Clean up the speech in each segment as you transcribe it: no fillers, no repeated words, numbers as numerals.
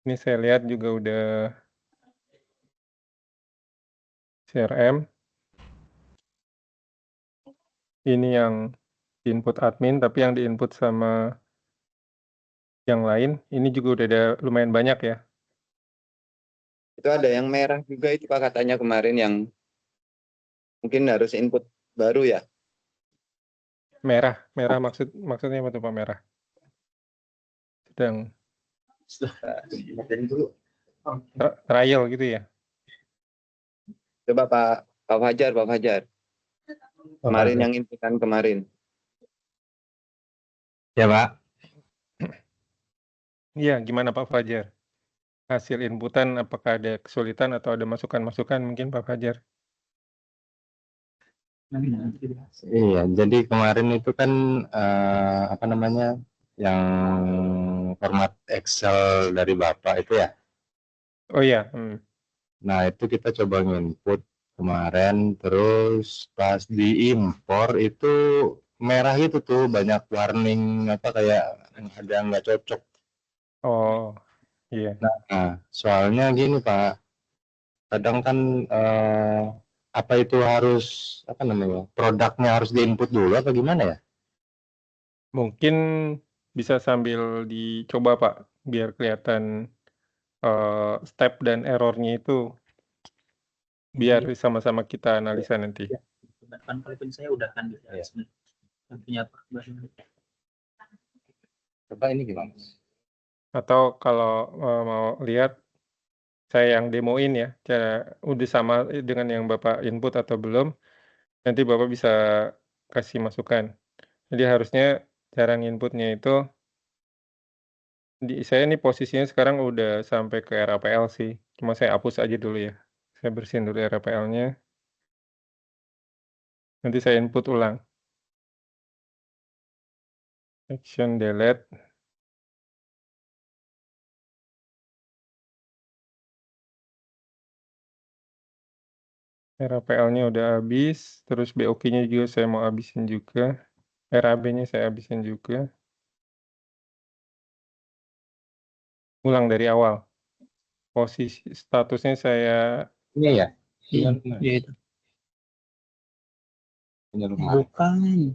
Ini saya lihat juga udah CRM. Ini yang input admin, tapi yang di-input sama yang lain, ini juga udah ada lumayan banyak ya. Itu ada yang merah juga itu Pak katanya kemarin yang mungkin harus input baru ya. Merah maksudnya apa tuh Pak merah? Sedang Dulu. trial gitu ya? Coba Pak Fajar. Kemarin yang inputan kemarin. Ya Pak. Iya, gimana Pak Fajar? Hasil inputan apakah ada kesulitan atau ada masukan-masukan mungkin Pak Fajar? Iya, jadi kemarin itu kan apa namanya yang format Excel dari Bapak itu ya. Oh iya, Nah itu kita coba nginput kemarin, terus pas diimpor itu merah gitu tuh, banyak warning apa kayak ada yang nggak cocok. oh iya. Nah, soalnya gini Pak, kadang kan apa itu harus apa namanya produknya harus diinput dulu apa gimana ya? Mungkin bisa sambil dicoba Pak, biar kelihatan step dan errornya itu, biar sama-sama kita analisa nanti. Kan kalau saya udah kan punya Coba ini gimana? Atau kalau mau lihat saya yang demoin ya, udah sama dengan yang Bapak input atau belum, nanti Bapak bisa kasih masukan. Jadi harusnya cara nginputnya itu, saya ini posisinya sekarang udah sampai ke RAPL sih, cuma saya hapus aja dulu ya. Saya bersihin dulu RAPL-nya, nanti saya input ulang. Action delete. RAPL-nya udah habis, terus BOQ-nya juga saya mau habisin juga. RAB-nya saya habisin juga. Ulang dari awal. Posisi statusnya saya Ini ya? Iya itu. Bukan.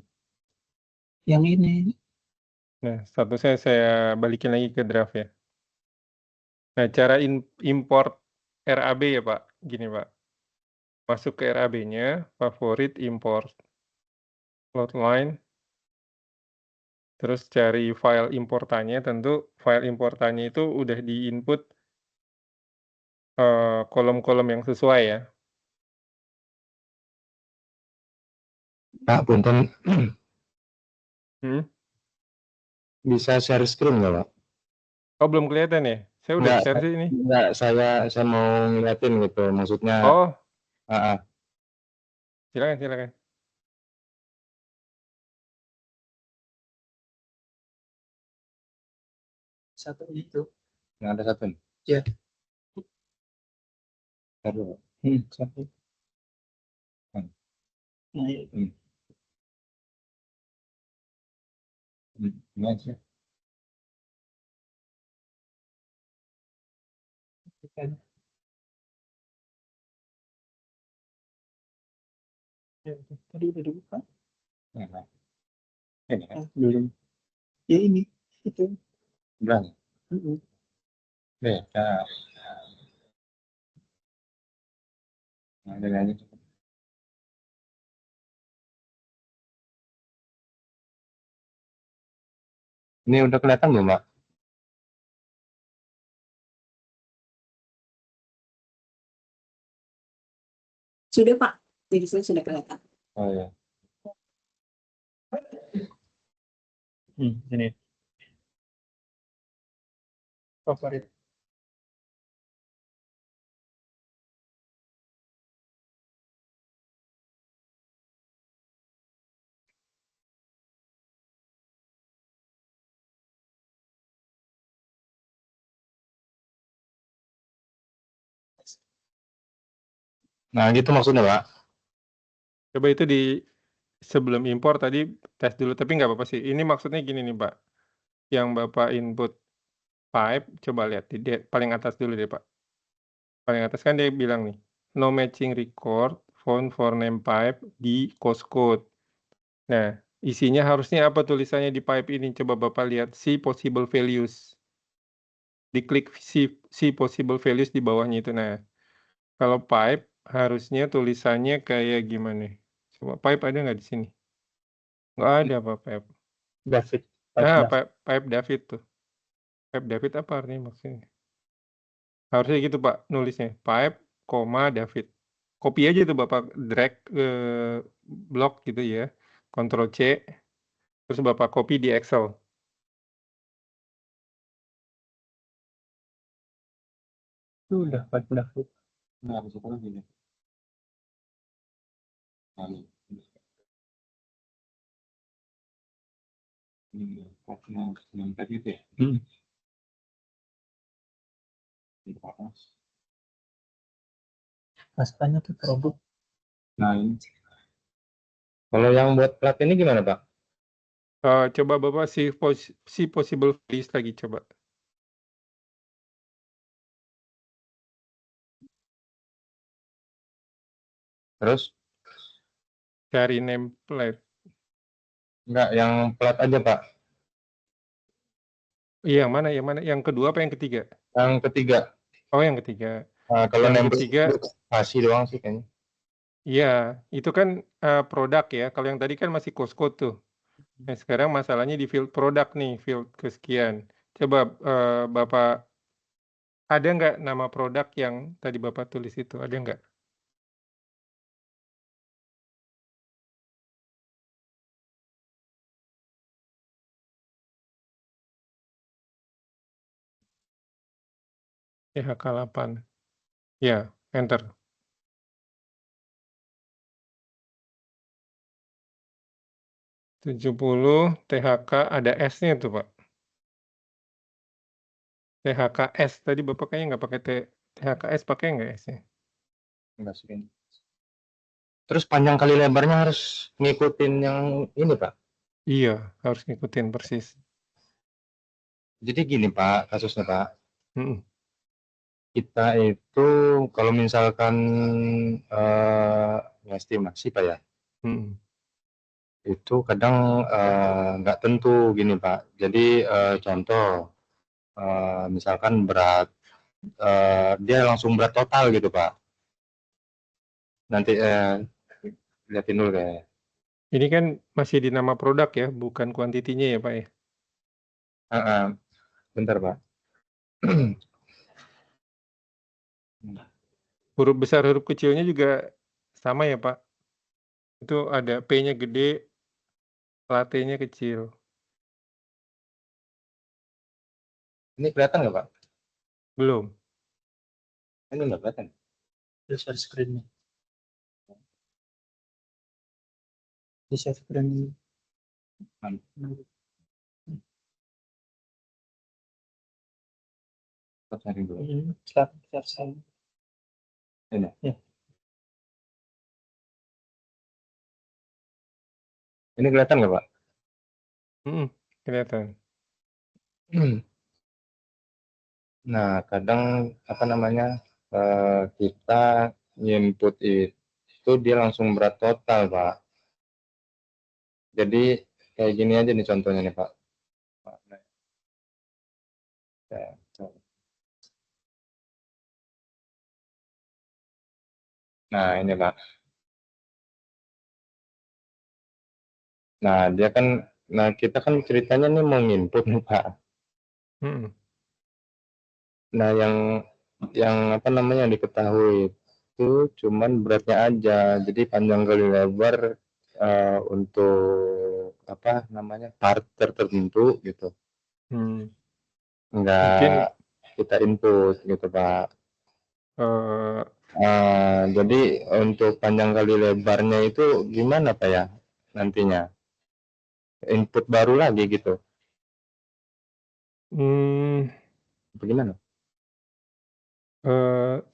Yang ini. Nah, statusnya saya balikin lagi ke draft ya. Nah, cara import RAB ya Pak, gini Pak. Masuk ke RAB-nya, favorit import loadline, terus cari file importannya, tentu file importannya itu udah di-input kolom-kolom yang sesuai ya. Pak, punten Hmm? bisa share screen nggak Pak? Oh, belum kelihatan ya? Saya udah share sih ini. Enggak, saya mau ngeliatin gitu, maksudnya. Oh, Ah, silakan. Satu itu. yang ada satu nih. Ya. Satu. Satu. Hmm. Nah, ya. Ini aja. Tadi udah dibuka. Nah, ini kan. Belum. Ya ini. Itu. Berani. Mm-mm. Beda. Nah, ini aja. Ini udah kelihatan belum Pak? Sudah Pak, jadi saya sudah kelihatan. Oh ya. Ini. Favorit. Nah, gitu maksudnya Pak. Coba itu sebelum impor tadi tes dulu, tapi nggak apa-apa sih. Ini maksudnya gini nih Pak, yang Bapak input pipe, coba lihat di paling atas dulu deh, Pak. Paling atas kan dia bilang nih, no matching record found for name pipe di course code. Nah, isinya harusnya apa tulisannya di pipe ini? Coba Bapak lihat, see possible values. Diklik see possible values di bawahnya itu. Nah, kalau pipe harusnya tulisannya kayak gimana? Coba pipe ada nggak di sini? Nggak ada Pak pipe. David. Pipe David tuh. Pipe David apa artinya maksudnya? Harusnya gitu Pak nulisnya, pipe, David. Copy aja tuh Bapak drag ke blok gitu ya, Ctrl C, terus Bapak copy di Excel. Itu udah David. Nah, habis itu lagi nih. Lalu, ini yang tadi itu ya. Di atas. Masukannya tuh produk. Nah, ini Kalau yang buat plat ini gimana, Pak? Coba Bapak see possible values lagi coba. Terus? Cari nameplate. Enggak, yang plat aja, Pak. Iya, yang mana? Yang kedua apa yang ketiga? Yang ketiga. Oh, yang ketiga. Kalau Yang nameplate ketiga, kasih doang sih kayaknya. iya, itu kan produk ya. Kalau yang tadi kan masih course code tuh. Nah, sekarang masalahnya di field produk nih, field kesekian. Coba Bapak, ada nggak nama produk yang tadi Bapak tulis itu? Ada nggak? THK 8. Ya, enter. $70 THK ada S-nya tuh, Pak. THKS tadi Bapak kayaknya nggak pakai THKS, pakai nggak S-nya? Enggak sih kayaknya. Terus panjang kali lebarnya harus ngikutin yang ini, Pak. Iya, harus ngikutin persis. Jadi gini, Pak, kasusnya, Pak. Mm-mm. Kita itu kalau misalkan ngestimasi, Pak ya, Mm-mm. itu kadang nggak tentu gini, Pak. Jadi contoh, misalkan berat, dia langsung berat total gitu, Pak. Nanti lihatin dulu kayaknya. Ini kan masih di nama produk ya, bukan kuantitinya ya, Pak ya? Bentar, Pak. Huruf besar, huruf kecilnya juga sama ya, Pak? Itu ada P-nya gede, T-nya kecil. Ini kelihatan nggak, Pak? Belum. Ini nggak kelihatan. Di share screen-nya. Di share screen. Kita cari dulu. Share screen. Ini. Ya. Ini kelihatan nggak, Pak? Kelihatan. Nah, kadang apa namanya kita input itu dia langsung berat total, Pak. Jadi kayak gini aja nih contohnya nih, Pak. Nah, ini, Pak. Nah, dia kan, nah kita kan ceritanya nih mau input nih, Pak. Mm-mm. Nah, yang apa namanya yang diketahui itu cuman beratnya aja. Jadi panjang kali lebar untuk apa namanya part tertentu gitu. Enggak Mungkin kita input gitu, Pak. eh, Jadi untuk panjang kali lebarnya itu gimana, Pak ya nantinya? Input baru lagi gitu. Bagaimana?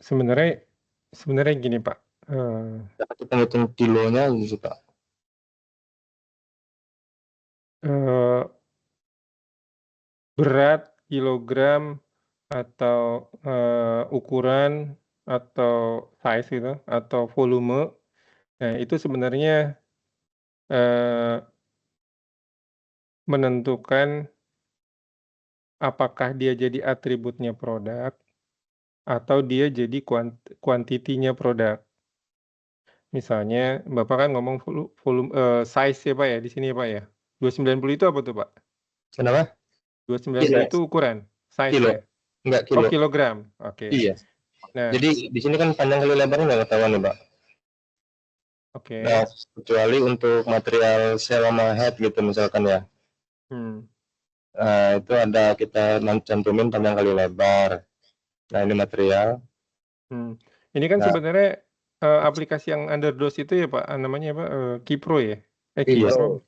Sebenarnya gini, Pak. Kita ngitung kilonya gitu, Pak. Berat kilogram atau ukuran atau size gitu atau volume. Nah, itu sebenarnya menentukan apakah dia jadi atributnya produk atau dia jadi kuantitinya produk. Misalnya Bapak kan ngomong size ya Pak ya di sini ya Pak ya? 290 itu apa tuh Pak? Kenapa? 290 itu ukuran, size Kilo. ya? Enggak Oh kilo. kilogram, oke. Iya. Nah, Jadi di sini kan panjang kali lebarnya nggak ketahuan nih, Pak. oke. Nah, kecuali untuk material shell sama head gitu misalkan ya. Nah, itu ada kita cantumin panjang kali lebar. Nah, ini material. Ini kan Nah. sebenarnya aplikasi yang underdose itu ya Pak, namanya apa? Kipro ya? Iya. Kipro.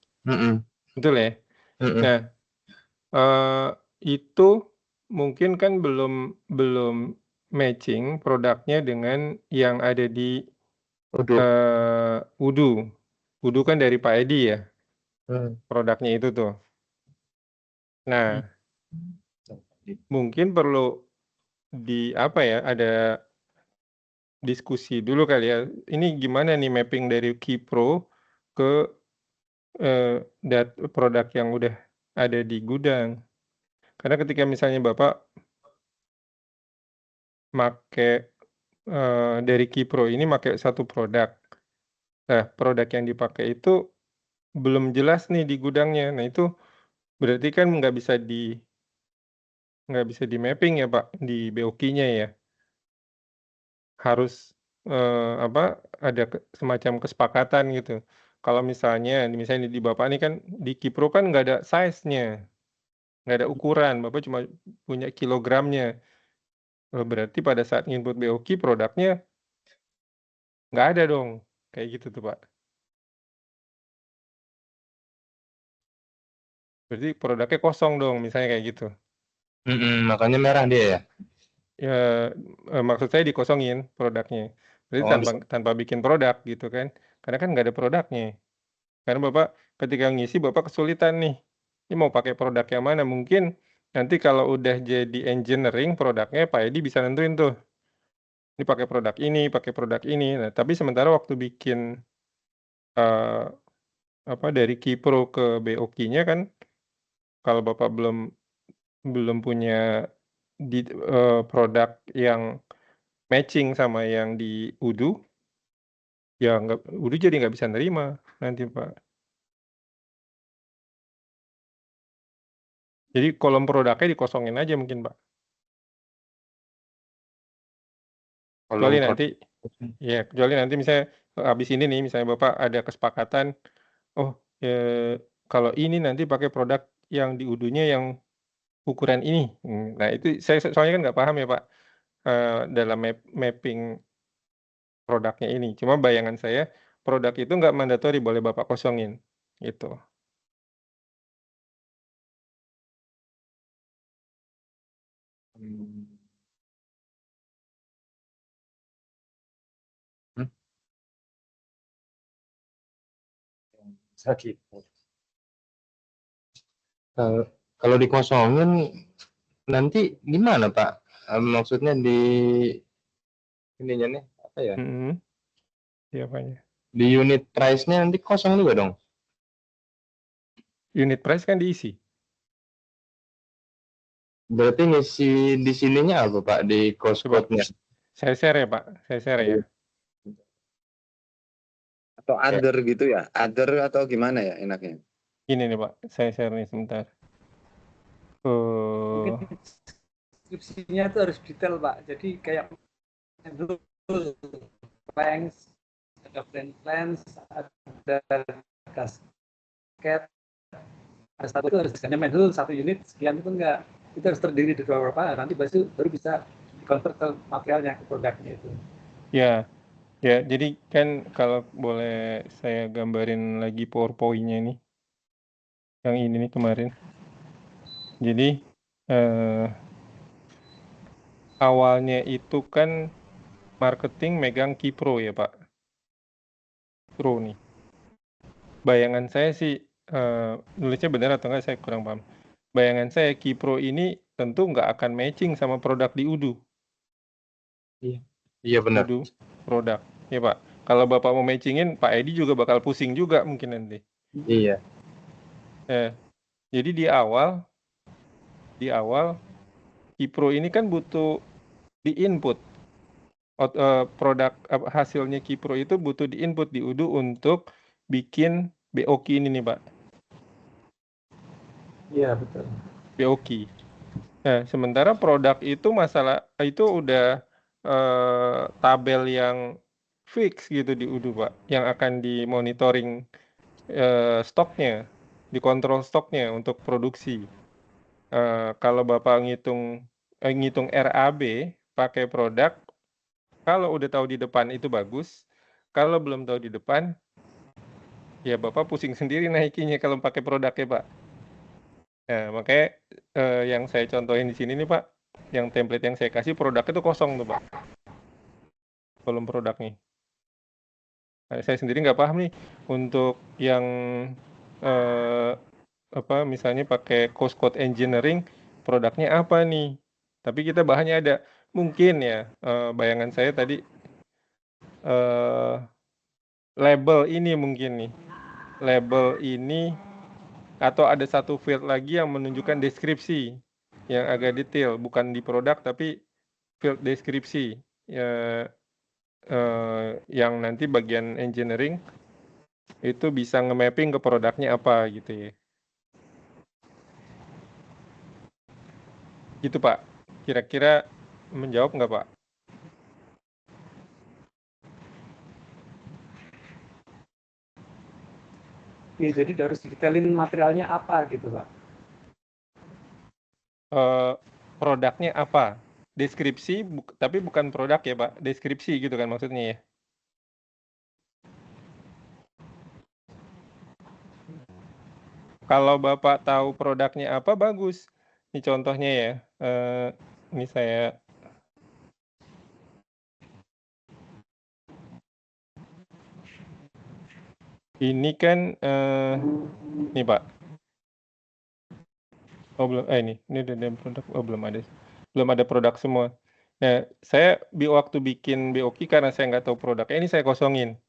Betul ya? Nah, itu mungkin kan belum matching produknya dengan yang ada di Udu. Udu kan dari Pak Edi ya, produknya itu tuh. Nah, mungkin perlu ada diskusi dulu kali ya. Ini gimana nih mapping dari Kipro ke produk yang udah ada di gudang. Karena ketika misalnya Bapak make dari Kipro ini make satu produk. Nah, produk yang dipakai itu belum jelas nih di gudangnya. Nah, itu berarti kan nggak bisa di mapping ya Pak, di BOQ-nya ya. Harus ada semacam kesepakatan gitu. Kalau misalnya di Bapak ini kan di Kipro kan nggak ada size-nya, nggak ada ukuran, Bapak cuma punya kilogramnya. Berarti pada saat input BOQ produknya nggak ada dong, kayak gitu tuh Pak. Berarti produknya kosong dong, misalnya kayak gitu. Makanya merah dia ya? Ya, maksud saya dikosongin produknya. Berarti tanpa bikin produk gitu kan. Karena kan nggak ada produknya. Karena Bapak ketika ngisi Bapak kesulitan nih. Ini mau pakai produk yang mana? Mungkin nanti kalau udah jadi engineering produknya Pak Edi bisa nentuin tuh. Ini pakai produk ini, pakai produk ini. Nah, tapi sementara waktu bikin dari Kipro ke BOQ-nya kan kalau Bapak belum punya produk yang matching sama yang di Udu, ya Udu jadi nggak bisa nerima nanti Pak. Jadi kolom produknya dikosongin aja mungkin Pak. Kecuali nanti misalnya habis ini nih, misalnya Bapak ada kesepakatan, kalau ini nanti pakai produk yang di Udunya yang ukuran ini. Nah itu saya soalnya kan nggak paham ya Pak, dalam mapping produknya ini. Cuma bayangan saya, produk itu nggak mandatori boleh Bapak kosongin, gitu. Sakit. Kalau dikosongin nanti gimana Pak? Maksudnya di ininya nih apa ya? Siapanya? Di unit price-nya nanti kosong juga dong? Unit price kan diisi. Berarti ngisi di sininya apa Pak? Di cost code-nya? Saya share ya Pak, saya share ya. Atau other gitu ya? Other atau gimana ya enaknya? Ini nih Pak, saya share nih sebentar. Mungkin deskripsinya itu harus detail Pak. Jadi kayak length, ada brand lens, ada gasket, ada satu itu harus disediakan manual satu unit sekian itu enggak. Itu harus terdiri dari beberapa, nanti baru bisa convert ke materialnya, ke produknya itu. Ya, jadi kan kalau boleh saya gambarin lagi PowerPoint-nya nih. Yang ini nih kemarin. Jadi awalnya itu kan marketing megang Kipro ya Pak. Pro nih. Bayangan saya sih, nulisnya benar atau enggak saya kurang paham. Bayangan saya Kipro ini tentu nggak akan matching sama produk di UDU. Iya benar. UDU produk, ya Pak. Kalau Bapak mau matchingin, Pak Edi juga bakal pusing juga mungkin nanti. Iya. Jadi di awal Kipro ini kan butuh di input produk hasilnya Kipro itu butuh di input di UDU untuk bikin BOQ ini nih Pak. Iya betul. BOQ. Nah, sementara produk itu itu udah tabel yang fix gitu di UDU Pak, yang akan dimonitoring stoknya, dikontrol stoknya untuk produksi. Kalau Bapak ngitung RAB pakai produk, kalau udah tahu di depan itu bagus, kalau belum tahu di depan, ya Bapak pusing sendiri naikinya kalau pakai produk ya Pak. Nah, makanya yang saya contohin di sini nih Pak, yang template yang saya kasih produk itu kosong tuh Pak, kolom produknya. Nah, saya sendiri nggak paham nih untuk yang misalnya pakai cost code engineering, produknya apa nih? Tapi kita bahannya ada. Mungkin ya, bayangan saya tadi label ini mungkin nih. Label ini atau ada satu field lagi yang menunjukkan deskripsi yang agak detail, bukan di produk tapi field deskripsi yang nanti bagian engineering itu bisa nge-mapping ke produknya apa gitu ya. Gitu Pak, kira-kira menjawab nggak Pak? Oke, jadi harus detailin materialnya apa gitu Pak. Produknya apa? Deskripsi, tapi bukan produk ya Pak, deskripsi gitu kan maksudnya ya. Kalau Bapak tahu produknya apa, bagus. Ini contohnya ya, ini saya ini kan nih Pak. Oh belum, ini udah ada produk, oh belum ada produk semua. Nah, saya waktu bikin BOQ karena saya nggak tahu produknya, ini saya kosongin.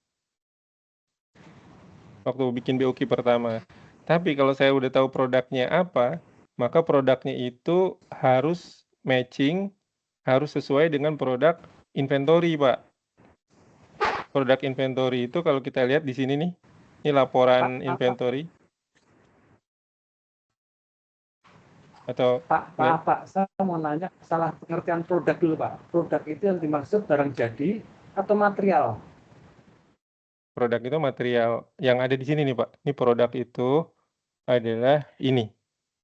Waktu bikin BOQ pertama. Tapi kalau saya udah tahu produknya apa, maka produknya itu harus matching, harus sesuai dengan produk inventory, Pak. Produk inventory itu kalau kita lihat di sini nih, ini laporan inventory. Atau Pak, saya mau nanya salah pengertian produk dulu Pak. Produk itu yang dimaksud barang jadi atau material? Produk itu material yang ada di sini nih Pak. Ini produk itu adalah ini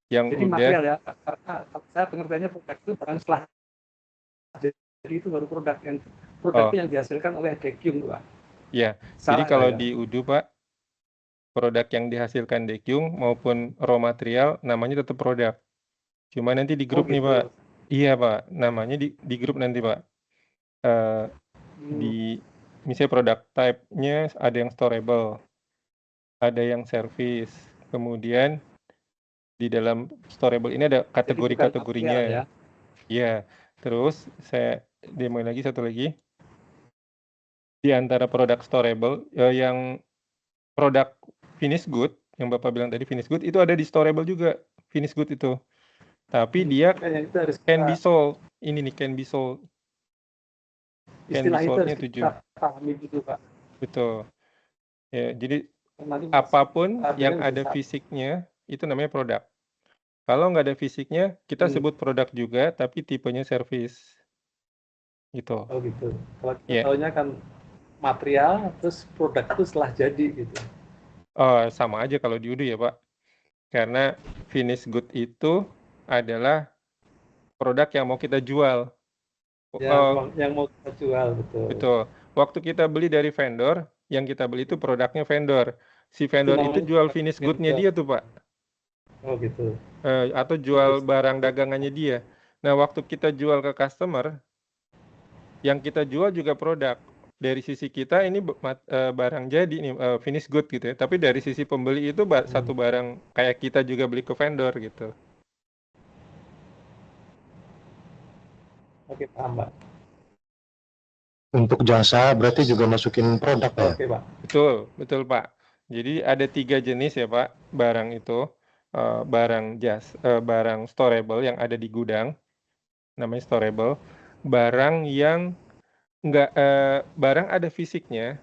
yang jadi udah material ya, karena saya pengertiannya produk itu barang setelah jadi itu baru produk yang dihasilkan oleh Dekyung Pak. Ya, jadi kalau di UDU Pak, produk yang dihasilkan Dekyung maupun raw material namanya tetap produk. Cuma nanti di grup nih Pak. Iya Pak, namanya di grup nanti Pak. Di misalnya produk type-nya ada yang storable, ada yang service, kemudian di dalam storable ini ada kategori-kategorinya. Iya, terus saya demo lagi satu lagi. Di antara produk storable, yang produk finish good, yang Bapak bilang tadi finish good, itu ada di storable juga, finish good itu. Tapi dia can be sold. Ini nih can be sold. Can be sold-nya 7. Pahami dulu Pak. Betul. Ya, jadi apapun yang ada fisiknya itu namanya produk. Kalau nggak ada fisiknya, kita sebut produk juga, tapi tipenya service. Gitu. Oh gitu. Kalau kita tahunya kan material, terus produk itu setelah jadi gitu. Sama aja kalau di UDU ya Pak. Karena finish good itu adalah produk yang mau kita jual. Yang mau kita jual, betul. Betul. Waktu kita beli dari vendor, yang kita beli itu produknya vendor. Si vendor itu jual finish good-nya dia tuh Pak. Oh gitu. Atau jual barang dagangannya dia. Nah, waktu kita jual ke customer, yang kita jual juga produk. Dari sisi kita ini barang jadi nih, finish good gitu ya. Tapi dari sisi pembeli itu satu barang kayak kita juga beli ke vendor gitu. Oke, paham, Pak. Untuk jasa berarti juga masukin produk ya? Oke, Pak. Betul Pak. Jadi ada 3 jenis ya Pak, barang itu, barang storable yang ada di gudang, namanya storable. Barang yang barang ada fisiknya,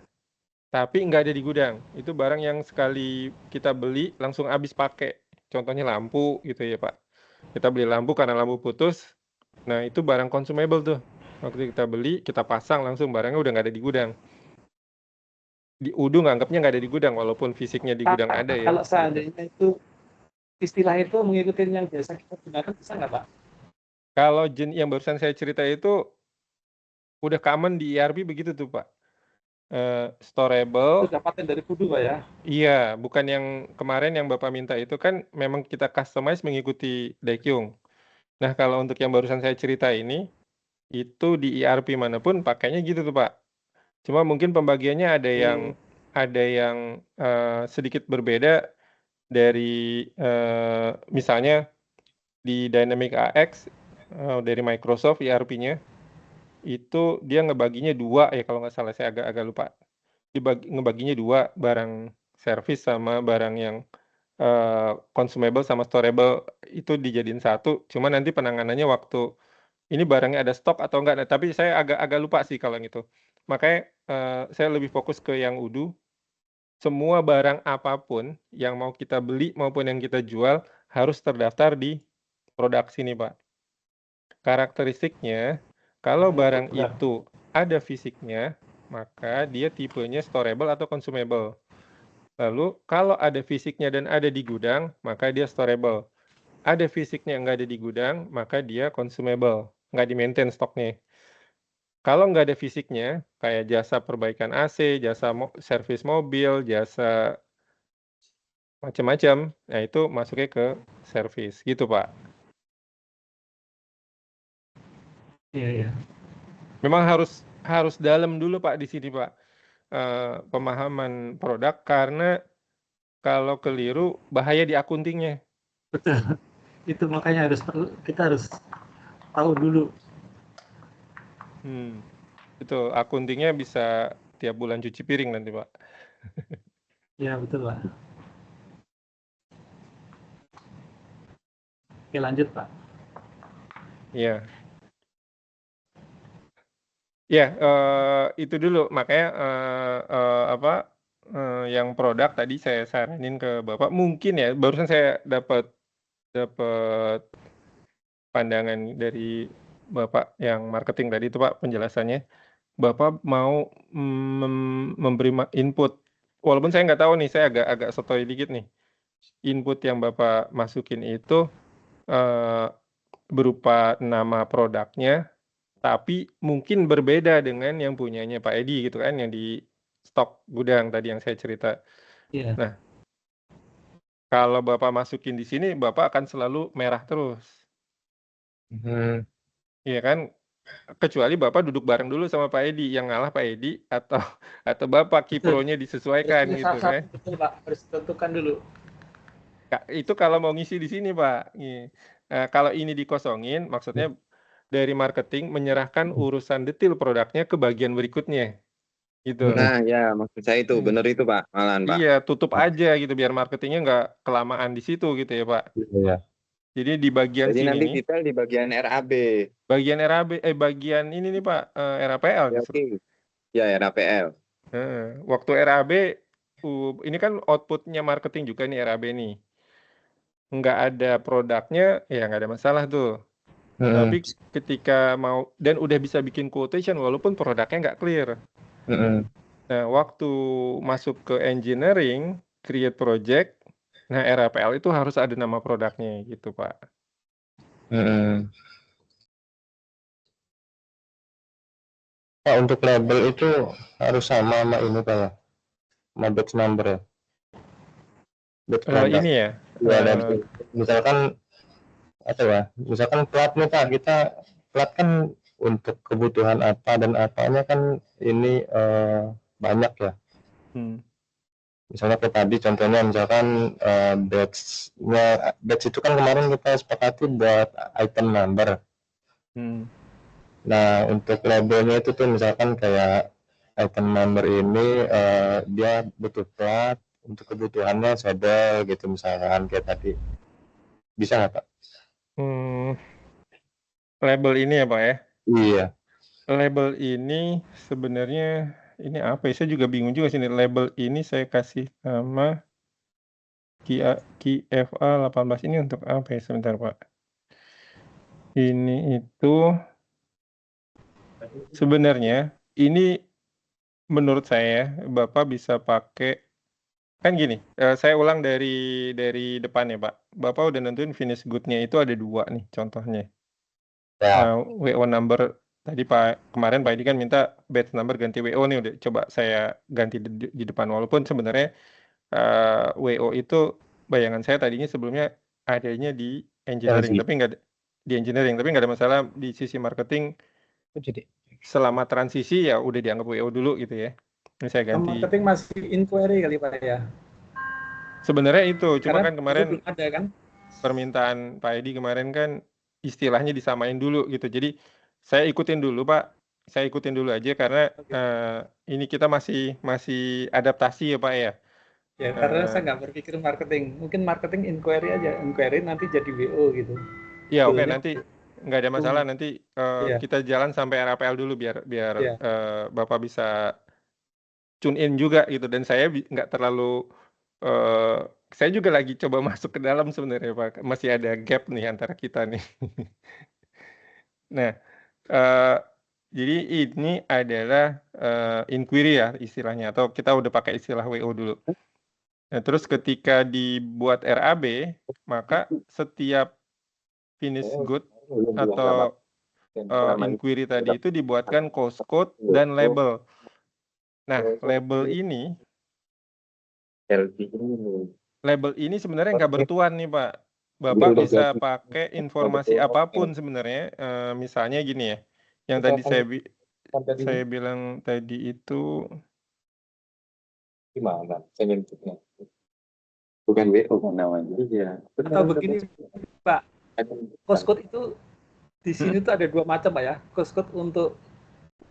tapi nggak ada di gudang. Itu barang yang sekali kita beli langsung habis pakai. Contohnya lampu gitu ya Pak. Kita beli lampu karena lampu putus, nah itu barang consumable tuh. Waktu kita beli, kita pasang langsung barangnya udah nggak ada di gudang. Di Udu nganggapnya nggak ada di gudang, walaupun fisiknya di gudang ada ya. Kalau seandainya itu istilah itu mengikuti yang biasa kita gunakan, bisa nggak, Pak? Kalau yang barusan saya cerita itu udah common di ERP begitu tuh Pak. Storable. Itu dapatkan dari Kudu, Pak ya? Iya, bukan yang kemarin yang Bapak minta itu kan memang kita customize mengikuti Daekyung. Nah, kalau untuk yang barusan saya cerita ini, itu di ERP manapun pakainya gitu tuh Pak. Cuma mungkin pembagiannya ada yang sedikit berbeda dari misalnya di Dynamics AX dari Microsoft ERP-nya itu dia ngebaginya 2 ya kalau nggak salah, saya agak lupa. Ngebaginya 2, barang service sama barang yang consumable sama storable itu dijadiin satu. Cuma nanti penanganannya waktu ini barangnya ada stok atau enggak. Nah, tapi saya agak lupa sih kalau gitu. Makanya saya lebih fokus ke yang Udu. Semua barang apapun yang mau kita beli maupun yang kita jual harus terdaftar di produksi nih Pak. Karakteristiknya, kalau barang itu ada fisiknya, maka dia tipenya storable atau consumable. Lalu kalau ada fisiknya dan ada di gudang, maka dia storable. Ada fisiknya nggak ada di gudang, maka dia consumable, nggak di-maintain stoknya. Kalau nggak ada fisiknya, kayak jasa perbaikan AC, jasa servis mobil, jasa macam-macam, nah itu masuknya ke servis, gitu Pak. Iya. Memang harus dalam dulu Pak di sini Pak, pemahaman produk, karena kalau keliru bahaya di akuntingnya. Betul. Itu makanya kita harus tahu dulu. Itu akuntingnya bisa tiap bulan cuci piring nanti Pak. Ya, betul Pak. Oke, lanjut Pak. Iya. Ya, itu dulu. Makanya yang produk tadi saya saranin ke Bapak, mungkin ya, barusan saya dapat pandangan dari Bapak yang marketing tadi itu Pak, penjelasannya. Bapak mau memberi input, walaupun saya nggak tahu nih, saya agak sotoy dikit nih. Input yang Bapak masukin itu berupa nama produknya, tapi mungkin berbeda dengan yang punyanya Pak Edi gitu kan, yang di stok gudang tadi yang saya cerita. Iya. Nah, kalau Bapak masukin di sini, Bapak akan selalu merah terus. Iya kan? Kecuali Bapak duduk bareng dulu sama Pak Edi, yang ngalah Pak Edi atau Bapak kipronya disesuaikan gitu kan. Betul Pak, harus tentukan dulu. Itu kalau mau ngisi di sini Pak. Kalau ini dikosongin, maksudnya dari marketing menyerahkan urusan detail produknya ke bagian berikutnya, gitu. Nah ya maksud saya itu benar itu Pak, malahan Pak. Iya, tutup aja gitu biar marketingnya nggak kelamaan di situ gitu ya Pak. Iya. Jadi di bagian Jadi sini nanti nih, detail di bagian RAB. bagian RAB, bagian ini nih Pak, RAPL Ya, justru. oke. Ya RAPL. Waktu RAB, ini kan outputnya marketing juga nih RAB nih. Nggak ada produknya, ya nggak ada masalah tuh. Tapi ketika mau, dan udah bisa bikin quotation walaupun produknya nggak clear. Nah, waktu masuk ke engineering, create project, nah RAPL itu harus ada nama produknya gitu Pak. Pak, untuk label itu harus sama ini Pak ya? Sama batch number ya? Ini ya? Ya, dan misalkan apa ya? Misalkan plat nih Pak, kita plat kan untuk kebutuhan apa dan apanya kan ini banyak ya. Misalnya kayak tadi contohnya misalkan batch itu kan kemarin kita sepakati buat item number. Nah, untuk labelnya itu tuh misalkan kayak item member ini dia butuh plat untuk kebutuhannya sobel gitu misalkan kayak tadi. Bisa nggak Pak? Label ini ya Pak ya. Iya. Label ini sebenarnya ini apa ya? Saya juga bingung juga sini. Label ini saya kasih nama KFA 18 ini untuk apa ya? Sebentar Pak. Ini itu sebenarnya ini menurut saya Bapak bisa pakai kan gini. Saya ulang dari depan ya Pak. Bapak udah nentuin finish good-nya itu ada 2 nih contohnya. Ya. WO number tadi kemarin Pak Edi kan minta batch number ganti WO nih, udah coba saya ganti di depan walaupun sebenarnya WO itu bayangan saya tadinya sebelumnya adanya di engineering LG. tapi nggak ada masalah di sisi marketing selama transisi ya udah dianggap WO dulu gitu ya. Ini saya ganti. Marketing masih inquiry kali Pak ya. Sebenarnya itu cuma Karena kan kemarin belum ada kan. permintaan Pak Edi kemarin kan istilahnya disamain dulu gitu. Jadi saya ikutin dulu Pak. Saya ikutin dulu aja karena ini kita masih adaptasi ya Pak ya. Ya, karena saya nggak berpikir marketing. Mungkin marketing inquiry aja. Inquiry nanti jadi WO gitu. Iya oke, Goalnya nanti nggak ada masalah nanti Iya. kita jalan sampai RAPL dulu biar Iya. Bapak bisa tune in juga gitu dan saya nggak terlalu saya juga lagi coba masuk ke dalam sebenarnya Pak. Masih ada gap nih antara kita nih. Nah, jadi ini adalah inquiry ya istilahnya atau kita udah pakai istilah WO dulu. Nah, terus ketika dibuat RAB, maka setiap finish good atau inquiry tadi itu dibuatkan course code dan label. Nah, label ini sebenarnya nggak bertuan nih Pak. Bapak bisa pakai informasi apapun sebenarnya. Misalnya gini ya, yang tadi saya bilang tadi itu Gimana? Saya nyebutnya. Bukan WO kan namanya. Iya. Atau begini Pak, cost code itu di sini tuh ada 2 macam Pak ya. Cost code untuk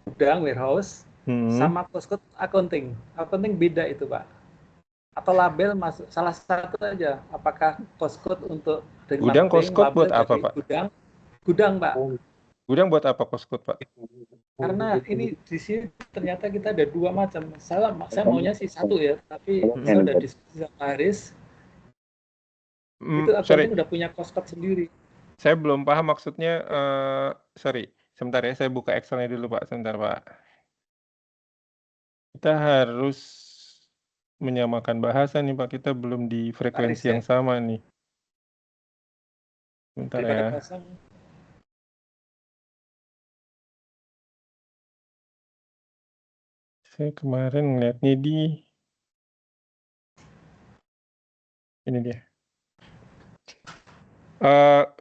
gudang warehouse sama cost code accounting. Accounting beda itu Pak. Atau label masuk salah satu aja. Apakah cost code untuk dari gudang cost code buat apa Pak? Gudang Pak. Gudang buat apa cost code Pak? Karena ini di sini ternyata kita ada 2 macam. Saya maunya sih 1 ya, tapi saya udah diskusi sama Haris. Itu accounting udah punya cost code sendiri. Saya belum paham maksudnya. Sorry, sebentar ya. Saya buka Excel-nya dulu Pak. Sebentar Pak. Kita harus menyamakan bahasa nih Pak. Kita belum di frekuensi yang sama nih. Sebentar ya. Saya kemarin ngeliatnya di ini dia.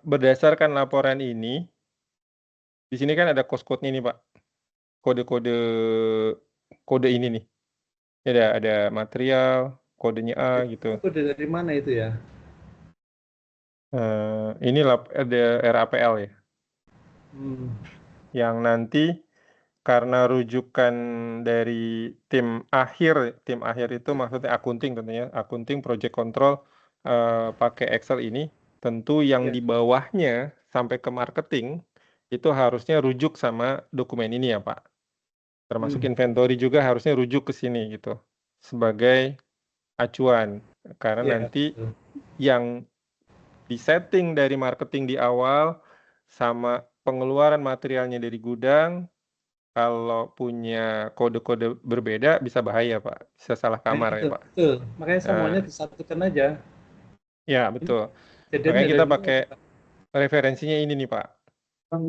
Berdasarkan laporan ini, di sini kan ada cost code-nya nih Pak. Kode ini nih. Ada material, kodenya A gitu. Kode dari mana itu ya? Ini ada RAPL ya. Yang nanti karena rujukan dari tim akhir itu maksudnya akunting tentunya, akunting project control pakai Excel ini, tentu yang di bawahnya sampai ke marketing itu harusnya rujuk sama dokumen ini ya Pak. Termasuk inventory juga harusnya rujuk ke sini gitu sebagai acuan karena nanti yang disetting dari marketing di awal sama pengeluaran materialnya dari gudang kalau punya kode-kode berbeda bisa bahaya Pak, bisa salah kamar ya Pak. Betul, makanya semuanya disatukan aja. Ya betul. Makanya kita pakai referensinya ini nih Pak.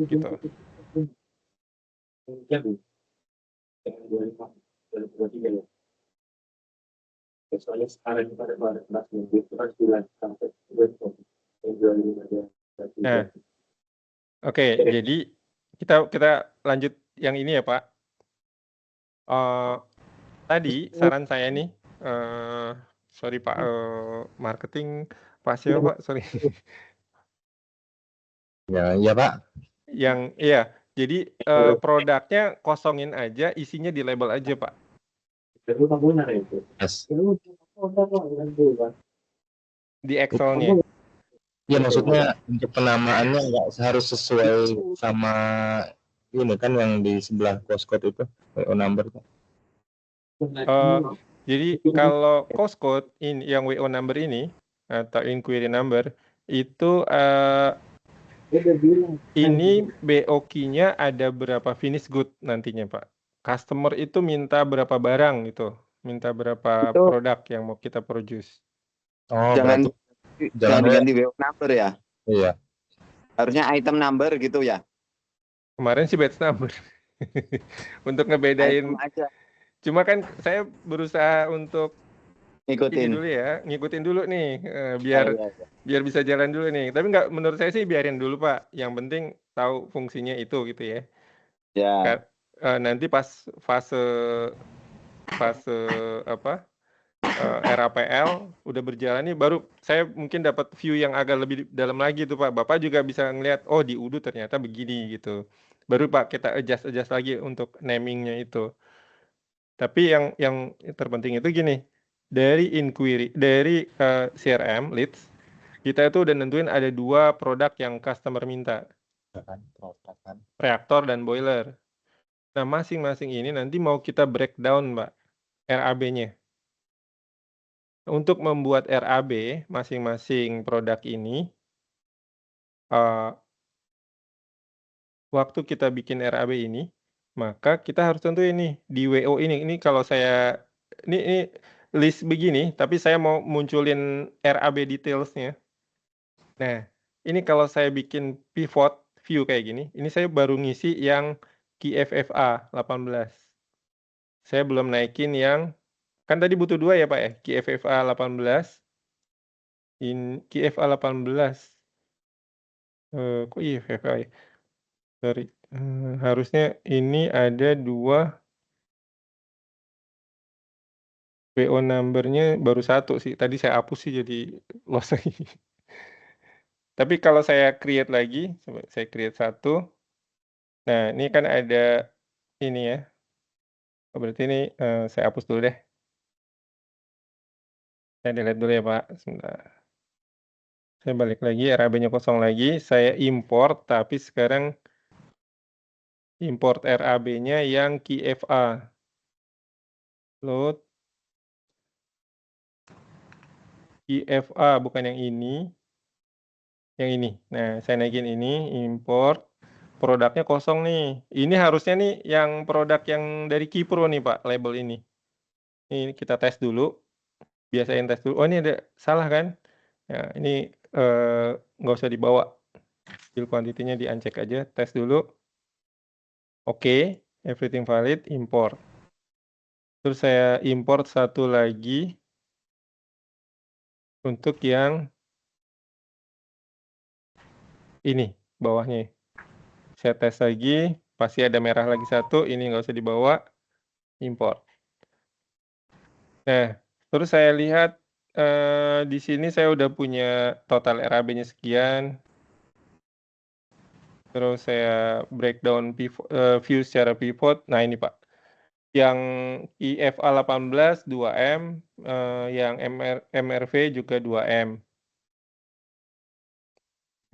Gitu. Nah, oke, jadi kita lanjut yang ini ya Pak. Tadi saran saya nih, sorry Pak, marketing Pak siapa Pak? Sorry. Ya Pak. Iya, Jadi produknya kosongin aja, isinya di label aja Pak. Yes. Di Excel-nya. Iya, maksudnya untuk penamaannya nggak harus sesuai sama ini kan yang di sebelah postcode itu, WO number itu. Jadi kalau postcode ini yang WO number ini atau inquiry number itu ini BOQ-nya ada berapa finish good nantinya Pak. Customer itu minta berapa barang gitu, minta berapa Itu- produk yang mau kita produce. Oh, Jangan berarti jangan diganti WO number ya. iya. Harusnya item number gitu ya. Kemarin sih batch number. Untuk ngebedain. Item aja Cuma kan saya berusaha untuk ini ngikutin. dulu ya, ngikutin dulu nih Ya, biar ya, ya. biar bisa jalan dulu nih. Tapi nggak, menurut saya sih biarin dulu Pak. Yang penting tahu fungsinya itu gitu ya. Ya. Nanti pas fase apa RAPL udah berjalan nih, baru saya mungkin dapat view yang agak lebih dalam lagi tuh Pak. Bapak juga bisa ngelihat, oh di UDU ternyata begini gitu. Baru Pak kita adjust lagi untuk namingnya itu. Tapi yang terpenting itu gini, dari inquiry, dari CRM leads, kita itu udah nentuin ada 2 produk yang customer minta, reaktor dan boiler. Nah, masing-masing ini nanti mau kita breakdown, Mbak, RAB-nya. Untuk membuat RAB masing-masing produk ini, waktu kita bikin RAB ini, maka kita harus tentuin nih di WO ini. Ini kalau saya ini list begini, tapi saya mau munculin RAB details-nya. Nah, ini kalau saya bikin pivot view kayak gini, ini saya baru ngisi yang QFFA 18. Saya belum naikin yang, kan tadi butuh 2 ya Pak ya, QFFA 18. QFA 18. Kok QFFA ya? Sorry. Harusnya ini ada 2 WO number-nya baru 1 sih. Tadi saya hapus sih jadi loss lagi. Tapi kalau saya create lagi, coba saya create 1. Nah, ini kan ada ini ya. Oh, berarti ini saya hapus dulu deh. Saya delete dulu ya Pak, sebentar. Saya balik lagi, RAB-nya kosong lagi. Saya import, tapi sekarang import RAB-nya yang QFA. Load. QFA, bukan yang ini. Yang ini. Nah, saya naikin ini, import. Produknya kosong nih. Ini harusnya nih yang produk yang dari Kipro nih Pak, label ini. Ini kita tes dulu. Biasain tes dulu. Oh, ini ada salah kan? Ya, ini nggak usah dibawa. Fill quantity-nya di-uncheck aja, tes dulu. Oke, everything valid, import. Terus saya import 1 lagi untuk yang ini, bawahnya. Saya tes lagi, pasti ada merah lagi 1, ini nggak usah dibawa, import. Nah, terus saya lihat di sini saya udah punya total RAB-nya sekian. Terus saya breakdown view secara pivot. Nah, ini Pak. Yang IFA 18 2M, yang MRV juga 2M.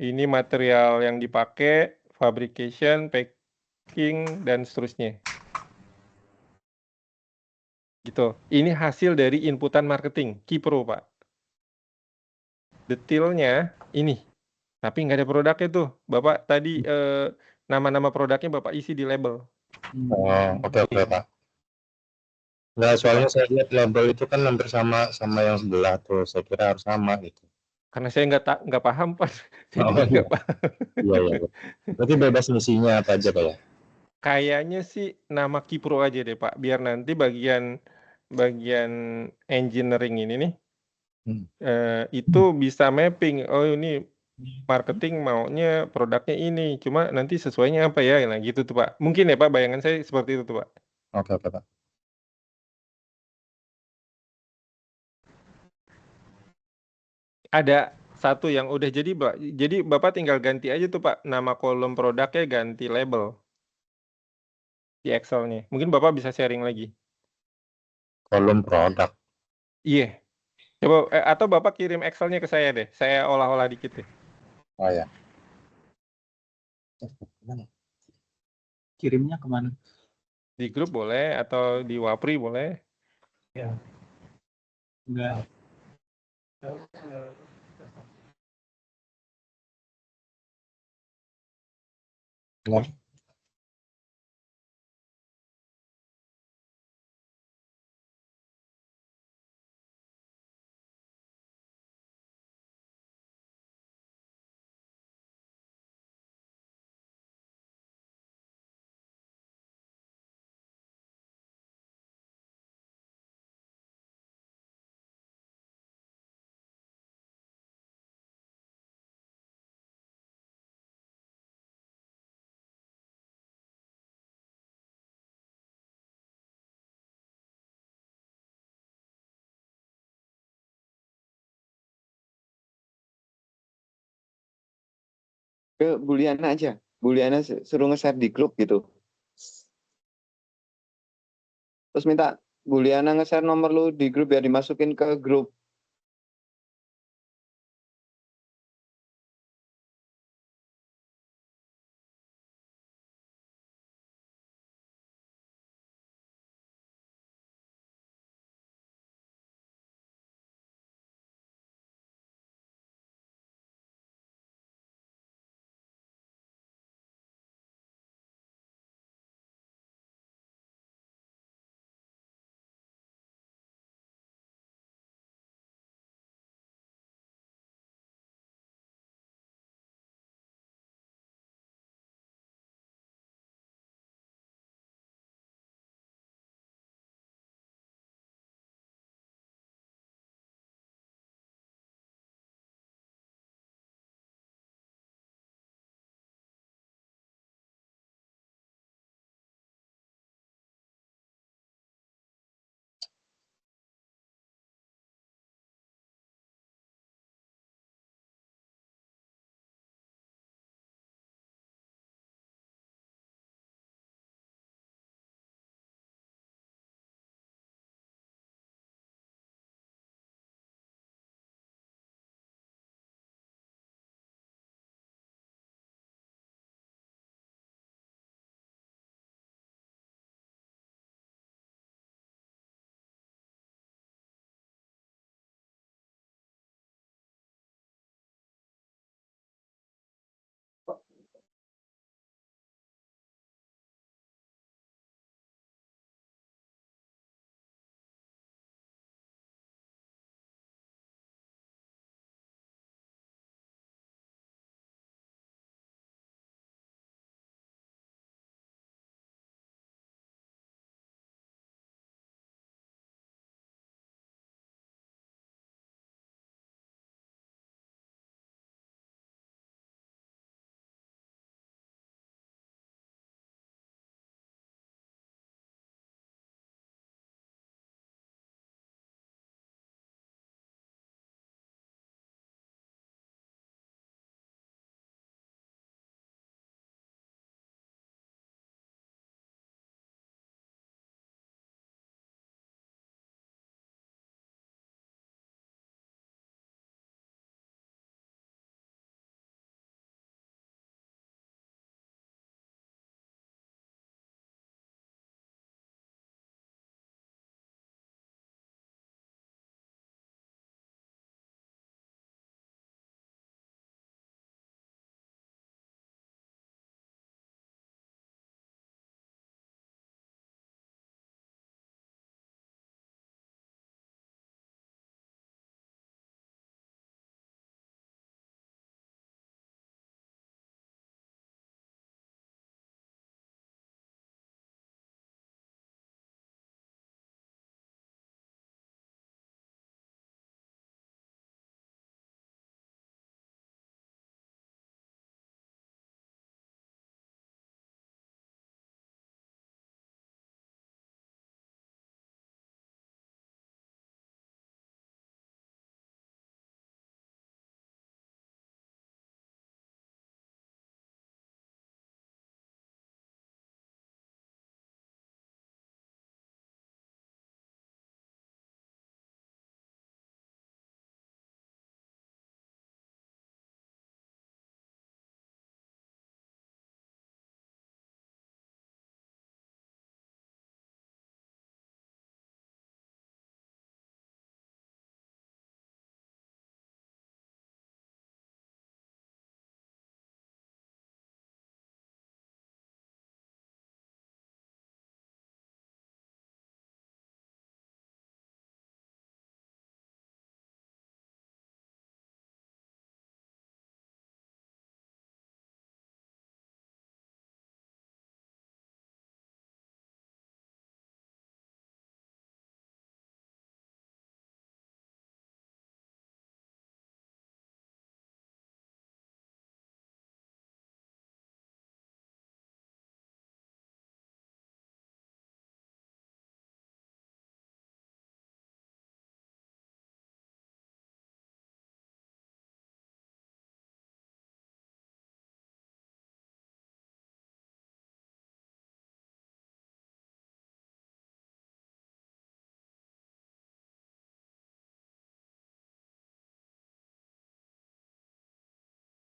Ini material yang dipakai, fabrication, packing, dan seterusnya. Gitu. Ini hasil dari inputan marketing, Kipro Pak. Detailnya ini, tapi nggak ada produknya tuh. Bapak tadi nama-nama produknya Bapak isi di label. Oh, oke Pak. Nah, soalnya saya lihat label itu kan hampir sama yang sebelah tuh. Saya kira harus sama gitu. Karena saya nggak paham Pak. Saya Oh, juga iya. nggak paham. Iya. Berarti bebas misinya apa aja Pak ya? Kayaknya sih nama Kipro aja deh Pak, biar nanti bagian engineering ini nih itu bisa mapping. Oh, ini marketing maunya produknya ini, cuma nanti sesuainya apa ya? Nah gitu tuh Pak. Mungkin ya Pak, bayangan saya seperti itu tuh Pak. Oke Pak. Ada 1 yang udah jadi Pak. Jadi Bapak tinggal ganti aja tuh Pak, nama kolom produknya ganti label. di Excel-nya. Mungkin Bapak bisa sharing lagi. Kolom produk. Iya. Coba atau Bapak kirim Excel-nya ke saya deh. Saya olah-olah dikit deh. Oh ya. Kirimnya kemana? Di grup boleh atau di Wapri boleh. Enggak. Nah, Ke Buliana aja. Buliana suruh nge-share di grup gitu. Terus minta Buliana nge-share nomor lu di grup biar dimasukin ke grup.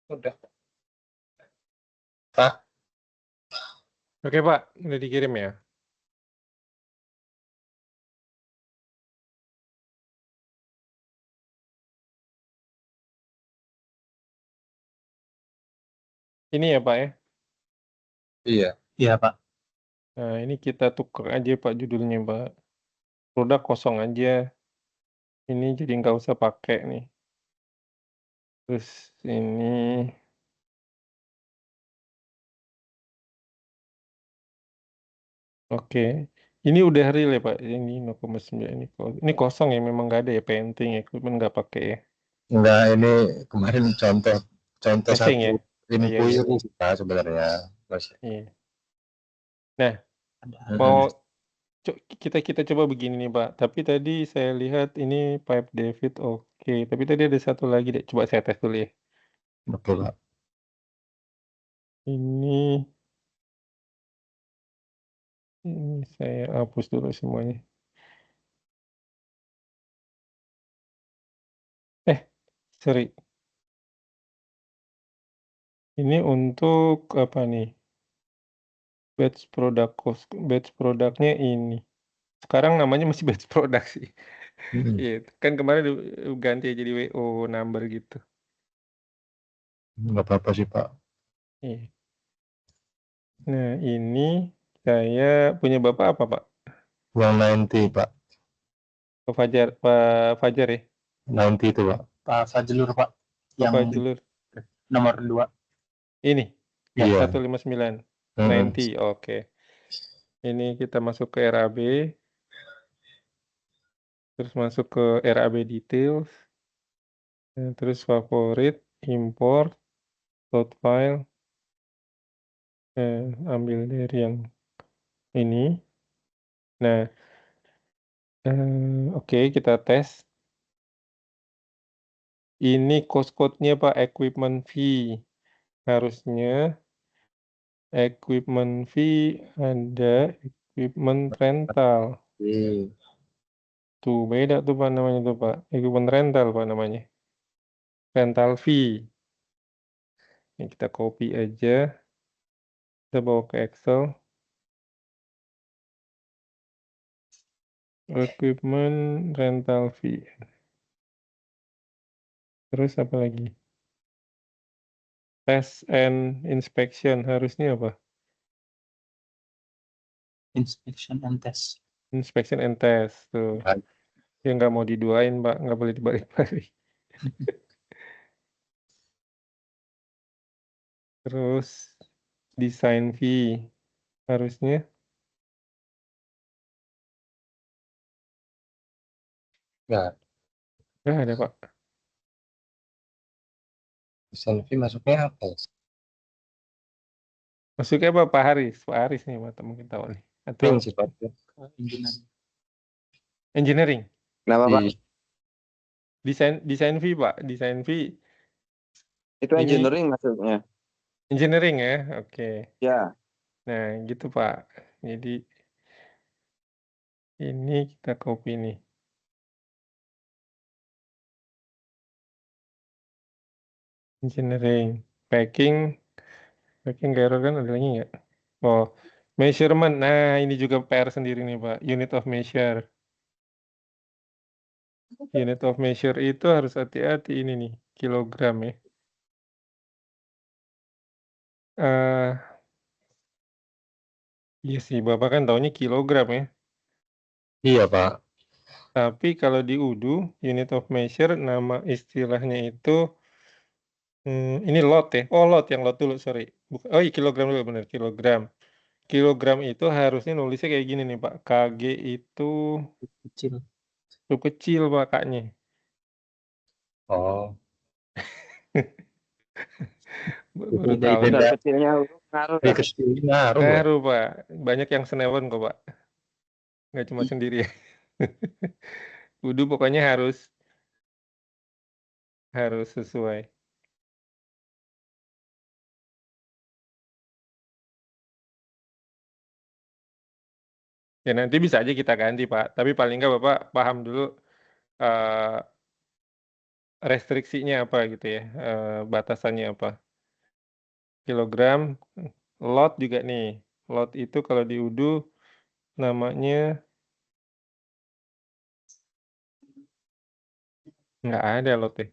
Udah. Oke Pak, udah dikirim ya? Ini ya Pak ya? Iya. Iya, Pak. Nah ini kita tuker aja Pak judulnya Pak. Produk kosong aja. Ini jadi nggak usah pakai nih. Terus ini oke. Ini udah real ya Pak? Ini 0,9 ini kosong ya, memang nggak ada ya painting equipment nggak pakai ya? Enggak, ini kemarin contoh Casing ya? satu Iya inquiry iya sih Pak sebenarnya. Mas. iya. Nah, Ada mau kita coba begini nih Pak. Tapi tadi saya lihat ini pipe David oke. Tapi tadi ada satu lagi deh. Coba saya tes dulu ya. Betul Pak. Ini saya hapus dulu semuanya. Sorry. Ini untuk apa nih? Batch produknya ini. Sekarang namanya masih batch produk sih. Iya, kan kemarin ganti jadi WO number gitu. Enggak apa-apa sih Pak. Iya. Nah, ini saya punya Bapak apa, Pak? Yang 90 Pak. Pak Fajar ya? 90 itu Pak. Pak Fajlur, Pak. Pak Yang Fajlur. nomor 2. Ini Iya. 159 Mm-mm. 90. Oke. Ini kita masuk ke RAB. Terus masuk ke RAB details. Nah, terus favorit, import, load file. Ambil dari yang ini. Nah, oke, kita tes. Ini cost code-nya Pak, equipment fee. Harusnya equipment fee ada equipment rental. Iya. Tuh, beda tuh Pak namanya tuh Pak. Equipment rental Pak namanya. Rental fee. Ini kita copy aja. Kita bawa ke Excel. Equipment rental fee. Terus apa lagi? Test and inspection harusnya apa? Inspection and test. Inspection and test tuh. Baik. Ya nggak mau diduain Pak, nggak boleh dibalik-balik. Terus design fee harusnya Enggak. nggak ada Pak. Selfie masuknya apa ya? Masuknya apa Pak Haris? Pak Haris nih Pak, mungkin tahu nih. Atau Pink sih Pak. Engineering. engineering? Kenapa Pak? Di Design fee Pak, design fee Itu ini engineering maksudnya. engineering ya, oke. Ya. Nah gitu Pak. Jadi ini kita copy nih. Engineering, packing nggak error kan ada lagi nggak? Oh, measurement. Nah ini juga PR sendiri nih Pak. Unit of measure. Unit of measure itu harus hati-hati ini nih, kilogram ya. Iya sih, Bapak kan taunya kilogram ya. Iya Pak. Tapi kalau di UDU, unit of measure, nama istilahnya itu, ini lot ya. Oh lot, yang lot dulu, sorry. Oh iya, kilogram dulu, bener, kilogram. Kilogram itu harusnya nulisnya kayak gini nih Pak. KG itu Kecil. huruf kecil Pak kaknya. Oh. Baru Beda tahu. itu. Besar kecilnya huruf ngaruh Ini ya. kesini ngaruh Pak. Ngaruh Pak. Banyak yang senewen kok Pak. Nggak cuma sendiri ya. UDU pokoknya harus sesuai. Ya nanti bisa aja kita ganti Pak. Tapi paling nggak Bapak paham dulu restriksinya apa gitu ya, batasannya apa. Kilogram, lot juga nih, lot itu kalau di UDU namanya nggak ada lot ya,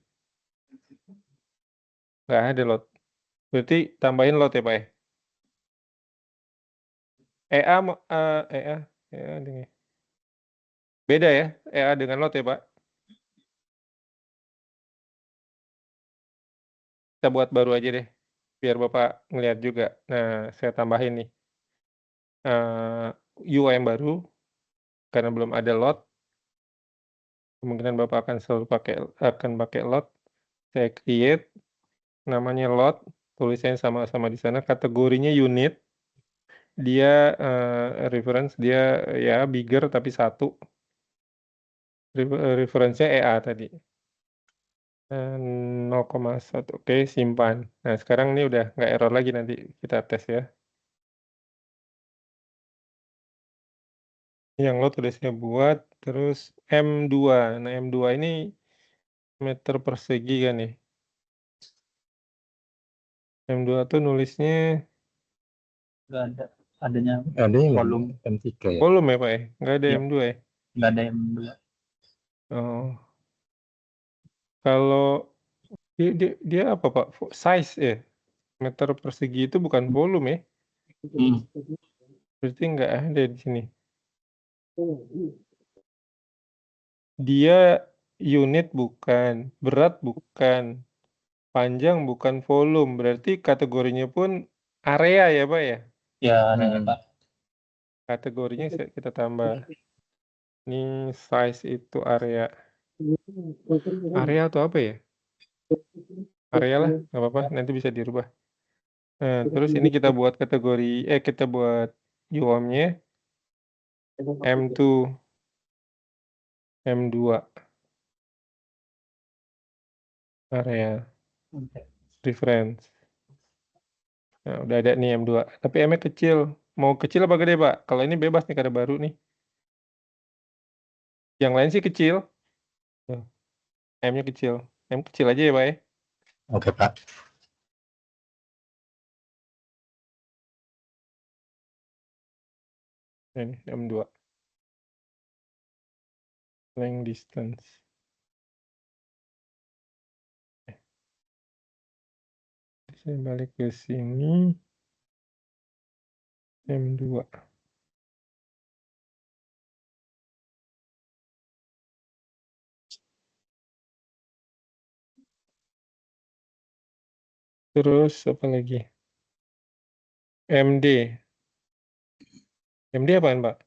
nggak ada lot. Berarti tambahin lot ya, Pak, ya? EA EA dengan beda ya, EA dengan lot ya, Pak? Kita buat baru aja deh, biar Bapak ngelihat juga. Nah, saya tambahin nih, UI yang baru, karena belum ada lot, kemungkinan Bapak akan selalu pakai lot. Saya create, namanya lot, tulisannya sama-sama di sana, kategorinya unit, dia, reference dia ya bigger tapi 1. Reference-nya EA tadi. 0,1, oke, simpan. Nah, sekarang ini udah nggak error lagi, nanti kita tes ya. Yang lot udah saya buat, terus M2. Nah, M2 ini meter persegi kan nih. M2 tuh nulisnya Nggak ada. Adanya Ada yang volume. M3 ya. volume ya, Pak ya? Nggak ada Iya. M2 ya? Nggak ada yang dua. Oh. Kalau dia apa, Pak? Size ya? Meter persegi itu bukan volume ya? Berarti nggak ada di sini. Dia unit bukan, berat bukan, panjang bukan, volume. Berarti kategorinya pun area ya, Pak ya? Ya, ada ya, Pak. Kategorinya kita tambah. Ini size itu area. Area atau apa ya? Area lah, nggak apa-apa, nanti bisa dirubah. Nah, terus ini kita buat kategori, kita buat UOM-nya M2, M2 area reference. Nah, udah ada nih M2, tapi M-nya kecil. Mau kecil apa gede, Pak? Kalau ini bebas nih karena baru nih. Yang lain sih kecil. Tuh, M-nya kecil. M kecil aja ya, Pak ya? Oke, Pak. Ini M2. Length distance. Saya balik ke sini. M2. Terus apa lagi? MD. MD apaan, Pak?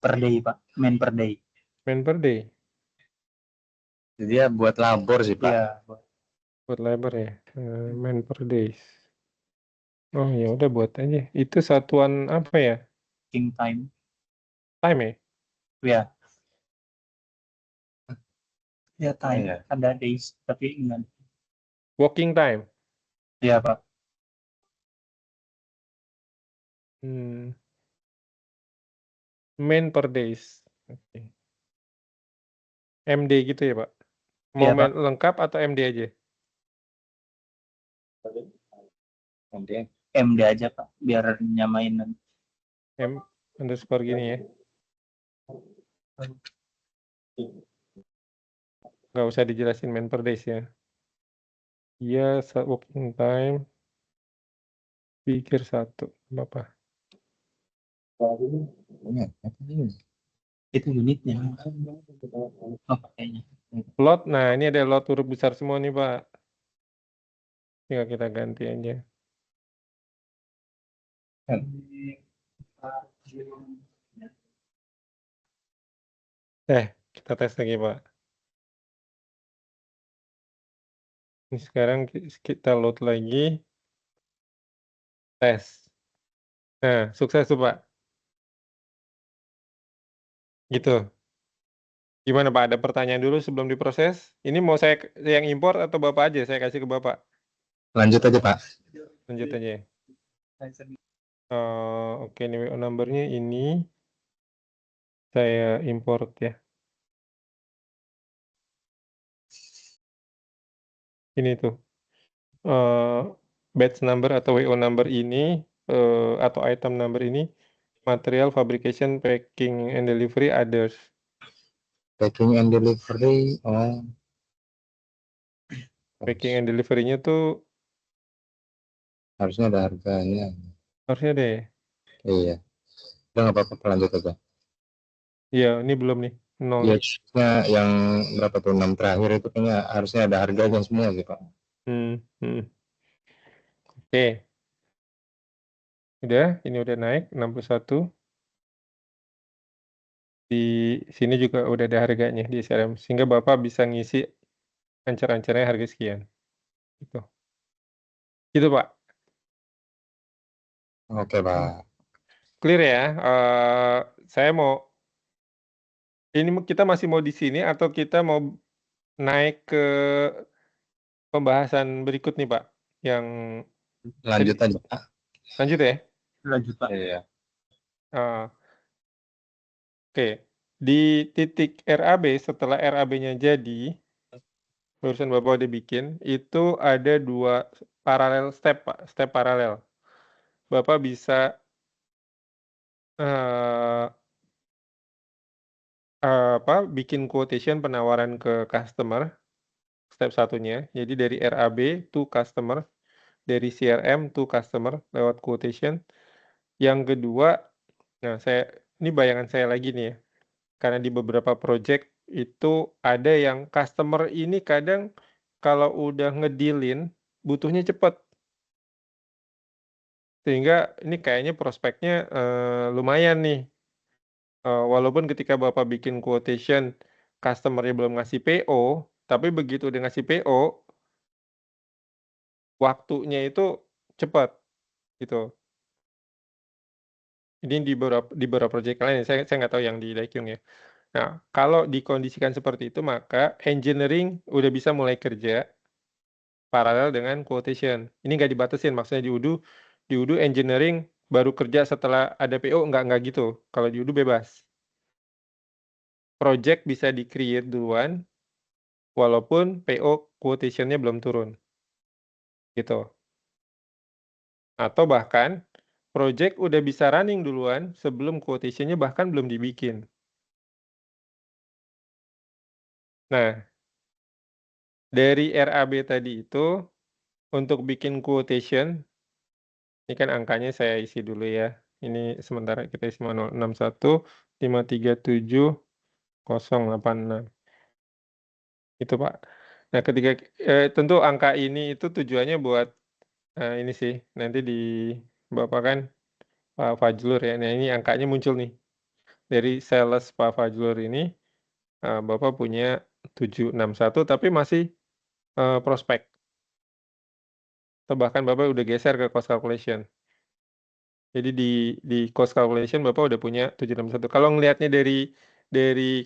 Per day, Pak. Man per day. Man per day. Dia buat labor sih, Pak. Iya. Buat labor ya. Man per days. Oh ya udah buat aja. Itu satuan apa ya? Working time. Time ya? Ya. Ya, time. Iya. Ada days, tapi enggak. Working time. Iya, Pak. Man per days. Oke. MD gitu ya, Pak? Iya, Mau Pak. lengkap atau MD aja? MD aja, Pak. Biar nyamain nanti. M underscore gini ya. Nggak usah dijelasin man per days ya. Iya, working time. Pikir 1. Apa? Itu unitnya. Oh, kayaknya. Lot, nah ini ada lot huruf besar semua nih, Pak. Tinggal kita ganti aja. Kita tes lagi, Pak. Ini sekarang kita load lagi. Tes. Nah, sukses tuh, Pak. Gitu. Gimana, Pak? Ada pertanyaan dulu sebelum diproses? Ini mau saya yang import atau Bapak aja? Saya kasih ke Bapak. Lanjut aja, Pak. Lanjut aja ya. Oke, nih WO number-nya ini. Saya import ya. ini tuh, batch number atau WO number ini, atau item number ini, material, fabrication, packing, and delivery, others. Packing and delivery. Oh. Packing and delivery-nya tuh Harusnya ada harganya. harusnya deh. Iya. Udah nggak apa-apa, lanjut aja. Iya, ini belum nih, nol. Iya, harusnya yang berapa tuh 6 terakhir itu kayaknya harusnya ada harganya semua sih Pak. Oke. Udah, ini udah naik 61. Di sini juga udah ada harganya di CRM, sehingga Bapak bisa ngisi ancer-ancernya harga sekian. Gitu. Gitu, Pak. Oke Pak. Clear ya? Saya mau ini kita masih mau di sini atau kita mau naik ke pembahasan berikut nih, Pak? Yang Lanjut aja Pak. lanjut ya? Lanjut Pak. Iya. Oke. Di titik RAB, setelah RAB-nya jadi, barusan Bapak udah bikin, itu ada 2 paralel step, Pak. Step paralel. Bapak bisa bikin quotation penawaran ke customer, step satunya. Jadi dari RAB to customer, dari CRM to customer lewat quotation. Yang kedua, nah ini bayangan saya lagi nih ya, karena di beberapa project itu ada yang customer ini kadang kalau udah ngedealin butuhnya cepat. Sehingga ini kayaknya prospeknya lumayan nih. Walaupun ketika Bapak bikin quotation, customer-nya belum ngasih PO, tapi begitu udah ngasih PO, waktunya itu cepat, gitu. Ini di beberapa project lain, saya nggak tahu yang di Daekyung ya. Nah, kalau dikondisikan seperti itu, maka engineering udah bisa mulai kerja paralel dengan quotation. Ini nggak dibatasin, maksudnya di UDU engineering baru kerja setelah ada PO, nggak gitu. Kalau di UDU bebas. Project bisa di-create duluan, walaupun PO quotation-nya belum turun. Gitu. Atau bahkan project udah bisa running duluan sebelum quotation-nya bahkan belum dibikin. Nah, dari RAB tadi itu untuk bikin quotation, ini kan angkanya saya isi dulu ya. Ini sementara kita isi manual 61537086. Itu Pak. Nah, ketika tentu angka ini itu tujuannya buat ini sih, nanti di Bapak kan Pak Fajlur ya. Nah, ini angkanya muncul nih. Dari sales Pak Fajlur ini, Bapak punya 761 tapi masih prospek. Atau bahkan Bapak udah geser ke cost calculation. Jadi di cost calculation Bapak udah punya 761. Kalau ngelihatnya dari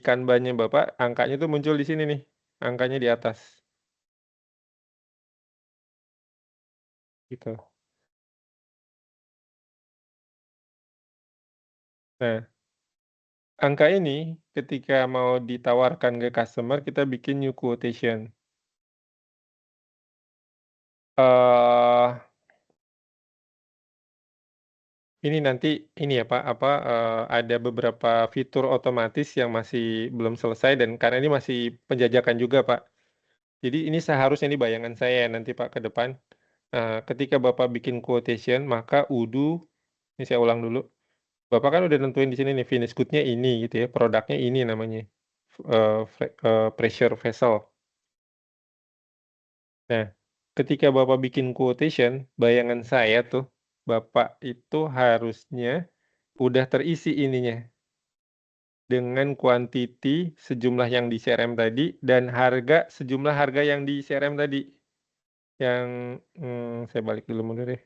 Kanban-nya Bapak, angkanya tuh muncul di sini nih. Angkanya di atas. Gitu. Nah, angka ini ketika mau ditawarkan ke customer, kita bikin new quotation. Ini nanti ini ya Pak, ada beberapa fitur otomatis yang masih belum selesai dan karena ini masih penjajakan juga Pak. Jadi ini seharusnya ini bayangan saya nanti Pak ke depan. Ketika Bapak bikin quotation, maka UDU, ini saya ulang dulu. Bapak kan udah nentuin di sini nih finish good-nya ini gitu ya, produknya ini namanya. Pressure vessel. Nah, ketika Bapak bikin quotation, bayangan saya tuh, Bapak itu harusnya udah terisi ininya. Dengan kuantiti sejumlah yang di CRM tadi dan harga sejumlah harga yang di CRM tadi. Yang saya balik dulu mundur ya.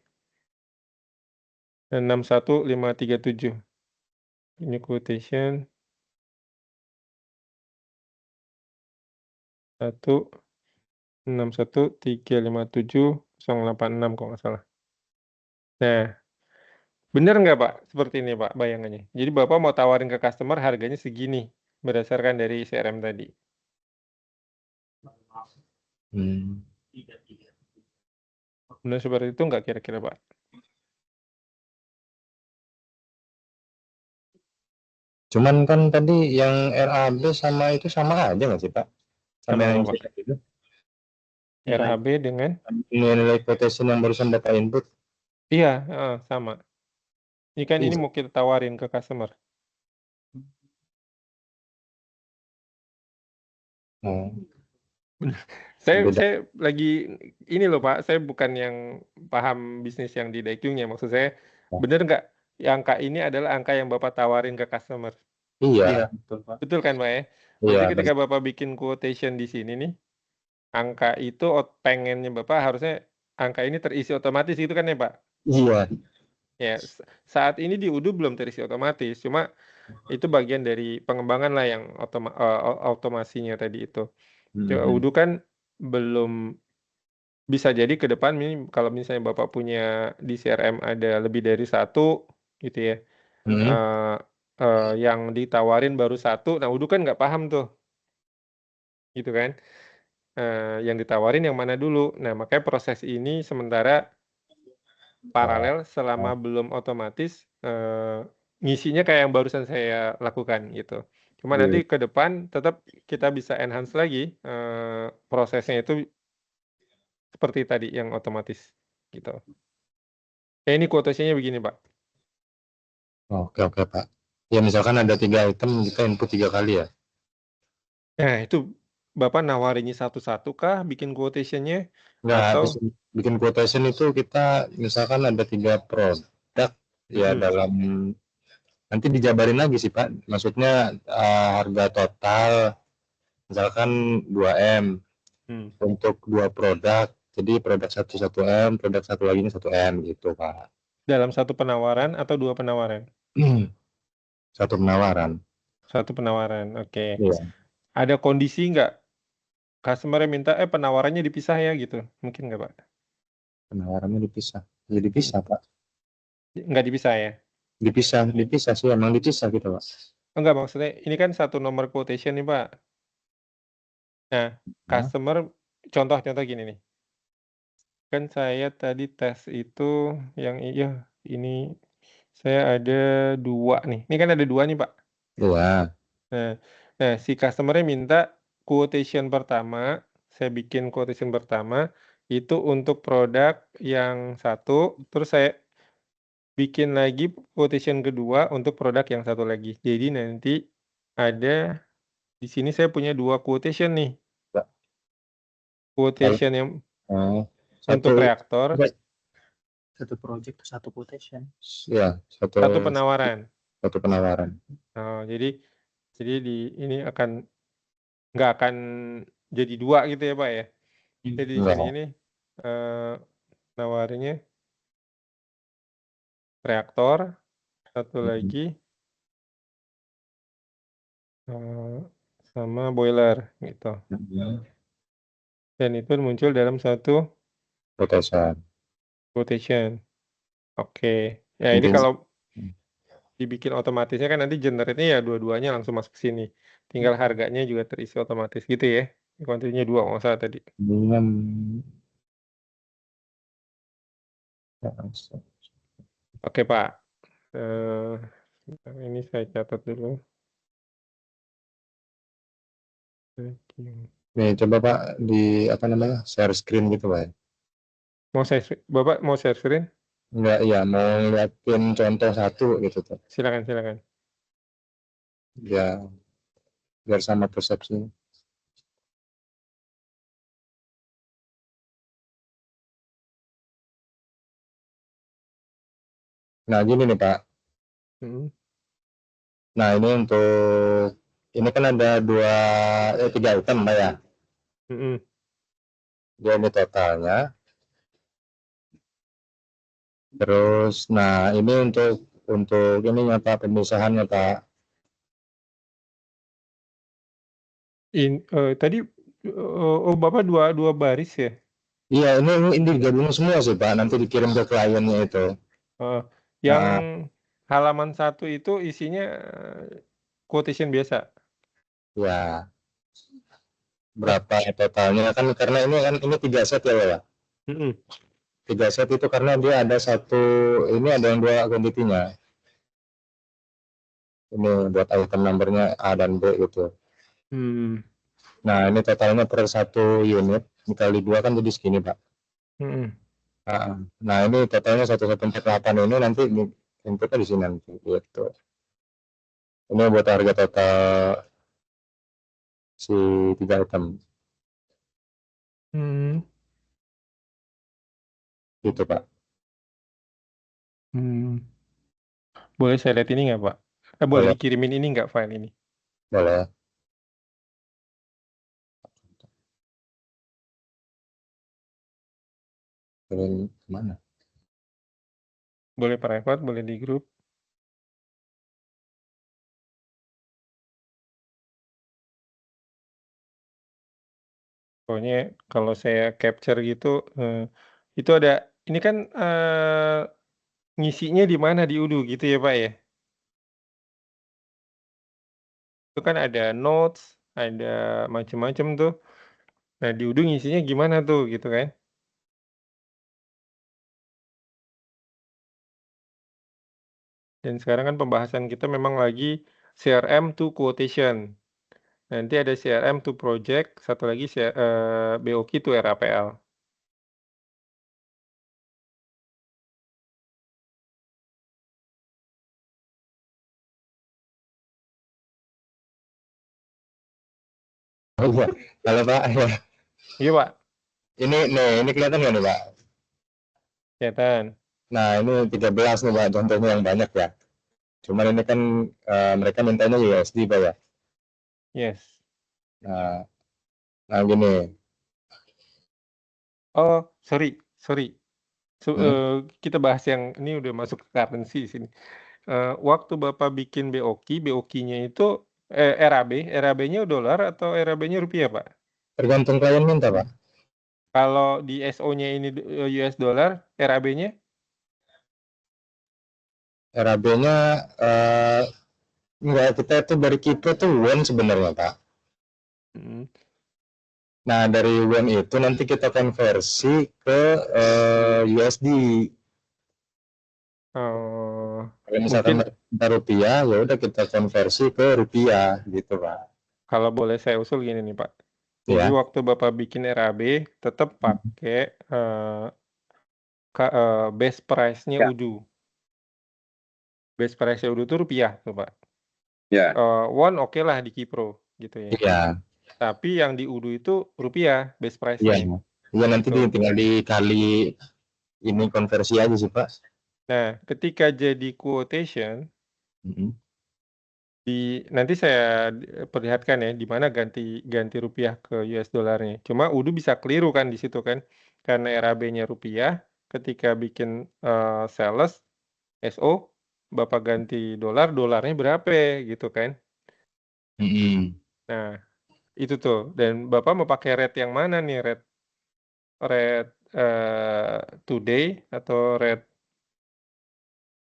61537. Ini quotation 161357 086 kalau nggak salah. Nah, benar nggak Pak seperti ini Pak bayangannya? Jadi Bapak mau tawarin ke customer harganya segini berdasarkan dari CRM tadi. Benar seperti itu nggak kira-kira, Pak? Cuman kan tadi yang RAB sama itu sama aja nggak sih Pak? Sama Sama yang apa, Pak? JK itu? RAB dengan? Nilai quotation yang barusan Bapak input. Iya, sama. Ini kan ini Iya. mau kita tawarin ke customer. Oh, Saya beda. saya lagi ini loh Pak, saya bukan yang paham bisnis yang di Daekyung-nya. Maksud saya, bener nggak angka ini adalah angka yang Bapak tawarin ke customer? Iya, betul Pak. Betul kan Pak ya? iya. Berarti ketika Bapak bikin quotation di sini nih, angka itu pengennya Bapak harusnya angka ini terisi otomatis gitu kan ya Pak? Iya. Ya, saat ini di Udu belum terisi otomatis, cuma itu bagian dari pengembangan lah yang otomasinya tadi itu. Udu kan belum bisa jadi ke depan ini kalau misalnya Bapak punya di CRM ada lebih dari satu gitu ya, yang ditawarin baru satu, nah Udu kan nggak paham tuh, gitu kan. Yang ditawarin yang mana dulu. Nah makanya proses ini sementara paralel selama belum otomatis, ngisinya kayak yang barusan saya lakukan gitu. Cuma nanti ke depan tetap kita bisa enhance lagi, prosesnya itu seperti tadi yang otomatis gitu. Ya ini quotation-nya begini Pak. Oke Pak. Ya misalkan ada 3 item kita input 3 kali ya. Nah itu Bapak nawarinnya satu-satu kah bikin quotation-nya? Nggak, Atau bikin quotation itu kita misalkan ada 3 produk ya dalam nanti dijabarin lagi sih Pak. Maksudnya harga total misalkan 2M untuk 2 produk. Jadi produk 1 M, produk satu lagi 1M gitu Pak. dalam satu penawaran atau 2 penawaran? 1 penawaran. 1 penawaran, oke. Iya. Ada kondisi nggak customer-nya minta penawarannya dipisah ya gitu, mungkin nggak Pak? Penawarannya dipisah. Ya dipisah Pak. Nggak dipisah ya? Dipisah sih, emang dipisah gitu Pak. Enggak, maksudnya ini kan satu nomor quotation nih Pak. Nah, customer contoh gini nih. Kan saya tadi tes itu yang ini saya ada 2 nih. Ini kan ada 2 nih Pak. 2. Nah si customer-nya minta quotation pertama, saya bikin quotation pertama itu untuk produk yang satu, terus saya bikin lagi quotation kedua untuk produk yang satu lagi. Jadi nanti ada di sini saya punya 2 quotation nih. Quotation yang untuk reaktor, Satu project satu quotation. ya, satu penawaran. Satu penawaran. Oh, jadi ini nggak akan jadi 2 gitu ya Pak ya? Jadi di sini ini nawarinnya reaktor, satu lagi sama boiler gitu. Dan itu muncul dalam satu quotation. Oke. Ya ini kalau dibikin otomatisnya kan nanti generate-nya ya dua-duanya langsung masuk ke sini. Tinggal harganya juga terisi otomatis gitu ya. Kuantitasnya 2 nggak salah tadi. Oke Pak. Ini saya catat dulu. Nih coba Pak di share screen gitu Pak. Bapak mau share screen? Enggak, iya mau ngeliatin contoh satu gitu Pak. Silakan. Ya, biar sama persepsi. Nah gini nih Pak. Nah ini ini kan ada 3 item Pak ya. Dia ini totalnya. Terus, nah ini untuk ininya Pak, pemisahannya Pak. Tadi Bapak dua baris ya? Iya, ini digabung semua sih Pak, nanti dikirim ke kliennya itu. Yang halaman 1 itu isinya quotation biasa? Ya. berapa totalnya kan, karena ini 3 set ya Pak. Mm-mm. 3 set itu karena dia ada satu, ini ada yang 2 quantity-nya. Ini buat item numbernya A dan B gitu. Hmm. Nah ini totalnya per 1 unit dikali 2 kan jadi segini Pak. Mm-mm. Nah ini totalnya 1148 ini nanti inputnya di sini nanti gitu. Ini buat harga total si 3 item Hmm. gitu Pak. Hmm. Boleh saya lihat ini nggak, Pak? Boleh Boleh. dikirimin ini nggak file ini? Boleh. Kirim kemana? Boleh private, boleh di grup. Pokoknya kalau saya capture gitu, itu ada, ini kan ngisinya di mana di Udu gitu ya Pak ya? Itu kan ada notes, ada macam-macam tuh. Nah di Udu ngisinya gimana tuh gitu kan? Dan sekarang kan pembahasan kita memang lagi CRM to quotation. Nanti ada CRM to project, satu lagi BOQ to RAPL. Oh iya, halo Pak. Iya Pak, Ini kelihatan nggak nih Pak? kelihatan. Nah ini 13 nih Pak, contohnya yang banyak ya. Cuman ini kan mereka mintanya USD Pak ya. Yes. Nah gini, Oh, sorry. Hmm? Kita bahas yang ini udah masuk ke currency sini. Waktu Bapak bikin BOQ-nya itu RAB-nya dolar atau RAB-nya rupiah, Pak? tergantung klien minta Pak. Kalau di SO-nya ini US dollar, RAB-nya? RAB-nya enggak, kita itu dari Kipro tuh won sebenarnya Pak. Hmm. Nah dari won itu nanti kita konversi ke USD. Kalau misalkan Mungkin minta rupiah, ya udah kita konversi ke rupiah gitu Pak. kalau boleh saya usul gini nih, Pak. Jadi Ya. waktu Bapak bikin RAB, tetap pakai base price-nya Ya. UDU. Base price-nya UDU itu rupiah tuh, Pak. Ya. Won oke lah di Kipro gitu ya. Iya. Tapi yang di UDU itu rupiah base Iya. price-nya. Iya nanti Gitu. tinggal dikali ini konversi aja sih Pak. Nah, ketika jadi quotation, Mm-hmm. nanti saya perlihatkan ya di mana ganti rupiah ke US dollarnya. Cuma UDU bisa keliru kan di situ kan, karena RAB-nya rupiah. Ketika bikin sales SO, Bapak ganti dolar, dolarnya berapa gitu kan? Mm-hmm. Nah, itu tuh. Dan Bapak mau pakai rate yang mana nih? Rate today atau rate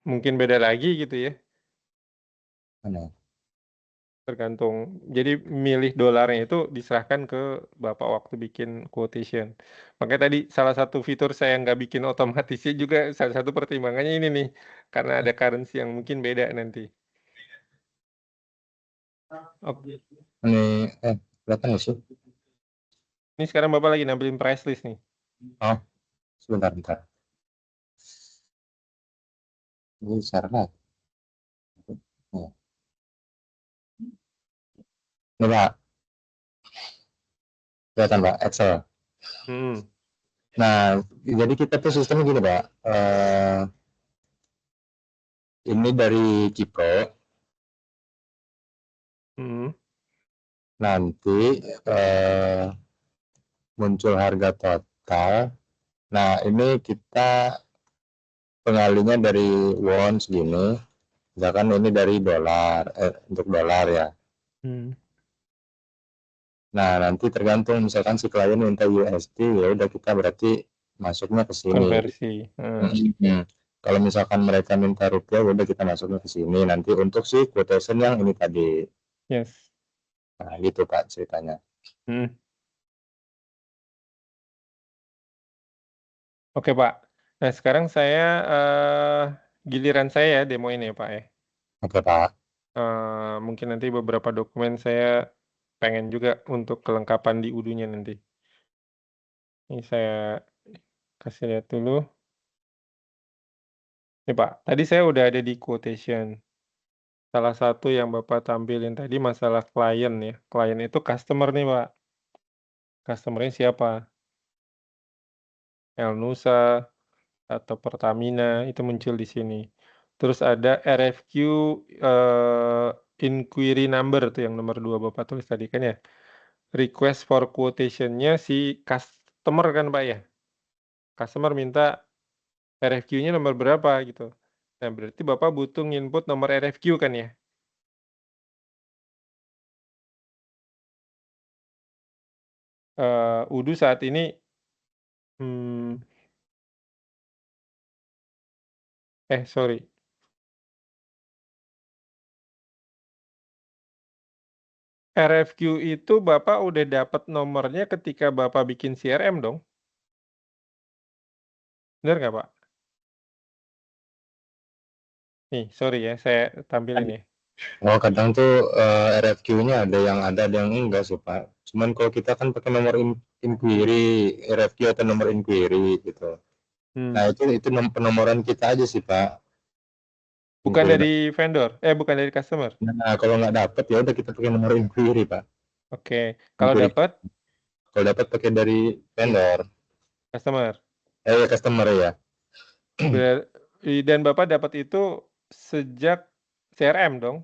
mungkin beda lagi gitu ya? Mana? Tergantung. Jadi milih dolarnya itu diserahkan ke Bapak waktu bikin quotation. Makanya tadi salah satu fitur saya nggak bikin otomatisnya juga salah satu pertimbangannya ini nih. Karena ada currency yang mungkin beda nanti. Oke. Ini kelihatan nggak sih? Ini sekarang Bapak lagi nampilin price list nih. Oh, sebentar. Ini share lagi. Ini Pak, kelihatan Pak, Excel. Nah, jadi kita tuh sistemnya gini Pak. Ini dari Kipro. Nanti muncul harga total. Nah, ini kita pengalinya dari won segini. Misalkan ini dari dolar, untuk dolar ya. Nah, nanti tergantung misalkan si klien minta USD, ya udah kita berarti masuknya ke sini. Konversi. Kalau misalkan mereka minta rupiah, ya udah kita masuknya ke sini. Nanti untuk si quotation yang ini tadi. Yes. Nah, gitu Pak ceritanya. Oke, Pak. Nah, sekarang saya giliran saya ya demoin ya, Pak ya. Oke, Pak. Mungkin nanti beberapa dokumen saya pengen juga untuk kelengkapan di UDU-nya nanti. Ini saya kasih lihat dulu. Nih, Pak, tadi saya udah ada di quotation. Salah satu yang Bapak tampilin tadi masalah klien ya. Klien itu customer nih, Pak. Customer-nya siapa? Elnusa atau Pertamina itu muncul di sini. Terus ada RFQ inquiry number tuh yang nomor 2 Bapak tulis tadi kan ya. Request for quotation-nya si customer kan, Pak ya. Customer minta RFQ-nya nomor berapa gitu. Nah, berarti Bapak butuh input nomor RFQ kan ya? UDU saat ini sorry. RFQ itu Bapak udah dapat nomornya ketika Bapak bikin CRM dong? Bener nggak, Pak? Nih, sorry ya, saya tampilin ya. Oh, kadang tuh RFQ-nya ada yang enggak sih, Pak. Cuman kalau kita kan pakai nomor inquiry, RFQ atau nomor inquiry gitu. Nah, itu penomoran kita aja sih, Pak. Bukan Inquiry. dari vendor, bukan dari customer. Nah, kalau nggak dapat ya udah kita pakai nomor inquiry, Pak. Oke, kalau Inquiry. dapat Kalau dapat pakai dari vendor. customer. Ya customer ya. Dan Bapak dapat itu sejak CRM dong,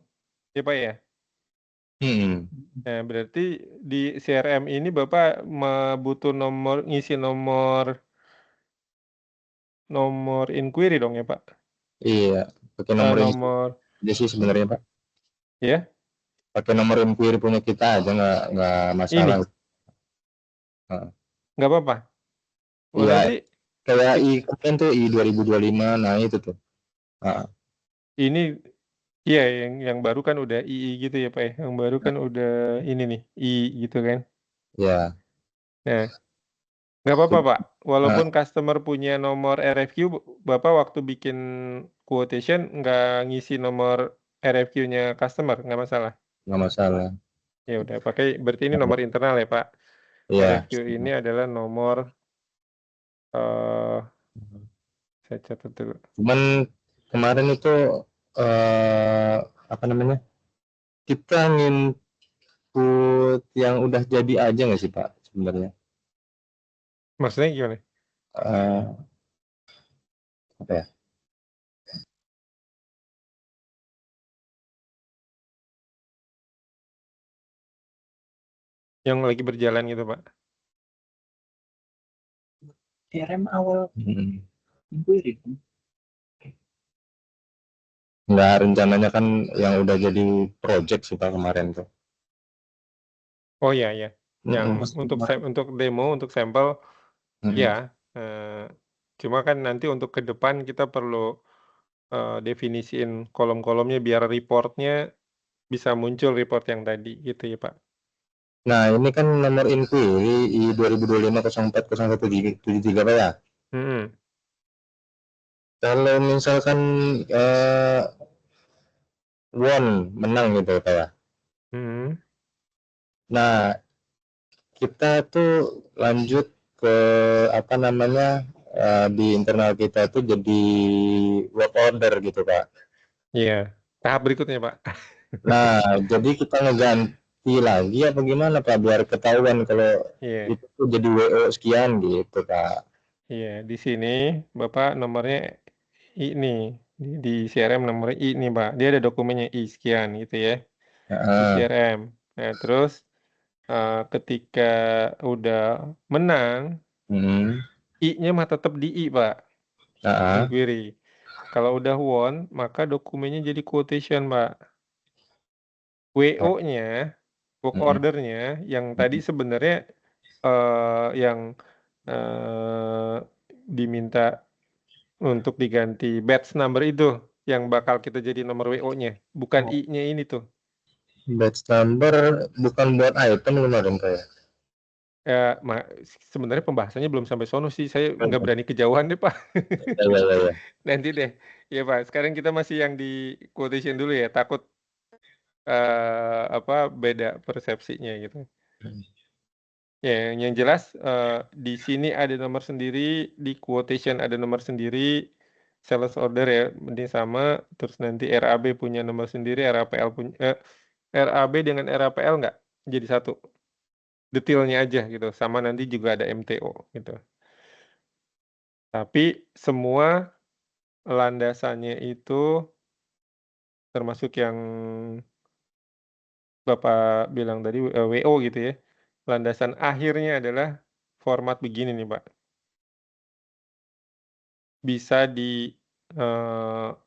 ya Pak ya? Nah, berarti di CRM ini Bapak butuh ngisi nomor inquiry dong ya Pak? Iya, pakai nomor nomor aja sih sebenarnya, Pak. ya? Pakai nomor inquiry punya kita aja nggak masalah. Ini nggak apa-apa. Iya, Nanti kayak kan tuh I 2025, nah itu tuh. ini iya yang baru kan udah II gitu ya Pak ya. Yang baru kan udah ini nih I gitu kan. Ya. Nah, nggak apa-apa Pak. Walaupun customer punya nomor RFQ, Bapak waktu bikin quotation nggak ngisi nomor RFQ-nya customer, nggak masalah. Nggak masalah. Ya udah, berarti ini nomor internal ya Pak. Iya. RFQ ini adalah nomor saya catat dulu. Cuman kemarin itu apa namanya? Kita nginput yang udah jadi aja nggak sih Pak sebenarnya? Maksudnya gimana? Apa ya? Yang lagi berjalan gitu Pak. CRM awal inquiry. Nggak, rencananya kan yang udah jadi project sih Pak kemarin tuh. Oh iya ya. Yang untuk demo, untuk sampel ya. Cuma kan nanti untuk ke depan kita perlu definisiin kolom-kolomnya biar reportnya bisa muncul report yang tadi gitu ya Pak. Nah, ini kan nomor inquiry I 2025-04-0173 Pak ya. Kalau misalkan won menang gitu Pak ya. Nah, kita tuh lanjut ke apa namanya di internal kita tuh jadi work order gitu Pak. Iya, tahap berikutnya Pak. Nah, jadi kita ngeganti lagi apa gimana Pak biar ketahuan kalau itu tuh jadi WO sekian gitu Pak. Iya, di sini Bapak nomornya I nih, di CRM nomornya I nih Pak. Dia ada dokumennya I sekian gitu ya. Di CRM. Nah, terus ketika udah menang, I-nya mah tetap di I Pak. Inquiry. Kalau udah won, maka dokumennya jadi quotation Pak. WO-nya, work order-nya yang tadi sebenarnya yang diminta untuk diganti batch number itu yang bakal kita jadi nomor WO-nya, bukan I-nya ini tuh. Batch number bukan buat item kemarin kayak. Ya, sebenarnya pembahasannya belum sampai sono sih, saya nggak berani kejauhan deh, Pak. Ya. Nanti deh. Ya, Pak, sekarang kita masih yang di quotation dulu ya, takut beda persepsinya gitu. Ya, yang jelas di sini ada nomor sendiri, di quotation ada nomor sendiri, sales order ya, ini sama, terus nanti RAB punya nomor sendiri, RAPL punya RAB dengan RAPL nggak jadi satu. Detailnya aja gitu, sama nanti juga ada MTO gitu. Tapi semua landasannya itu termasuk yang Bapak bilang tadi WO gitu ya. Landasan akhirnya adalah format begini nih, Pak. Bisa di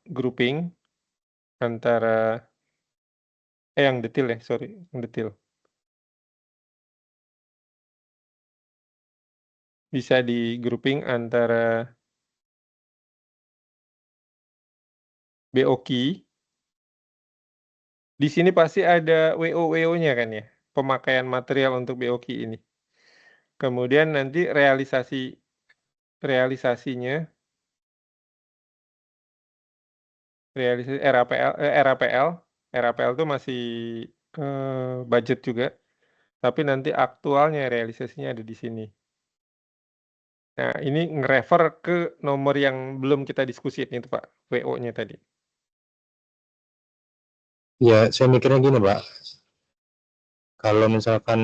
grouping antara yang detail ya, sorry, yang detail. Bisa di grouping antara BOQ. Di sini pasti ada WO-WO-nya kan ya, pemakaian material untuk BOQ ini. Kemudian nanti realisasi RAPL itu masih budget juga, tapi nanti aktualnya realisasinya ada di sini. Nah, ini nge-refer ke nomor yang belum kita diskusiin itu, Pak, WO-nya tadi. Ya, saya mikirnya gini, Pak. Kalau misalkan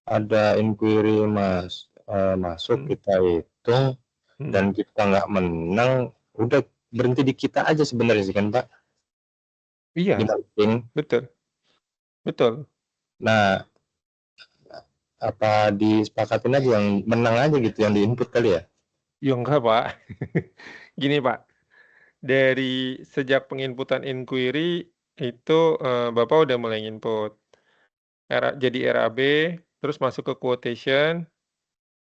ada inquiry masuk, kita hitung, dan kita nggak menang, udah berhenti di kita aja sebenarnya sih kan, Pak? Iya, betul. Betul. Nah, apa disepakatin aja yang menang aja gitu, yang di-input kali ya? Ya enggak, Pak. Gini, Pak. Dari sejak penginputan inquiry itu Bapak udah mulai input. Jadi RAB, terus masuk ke quotation,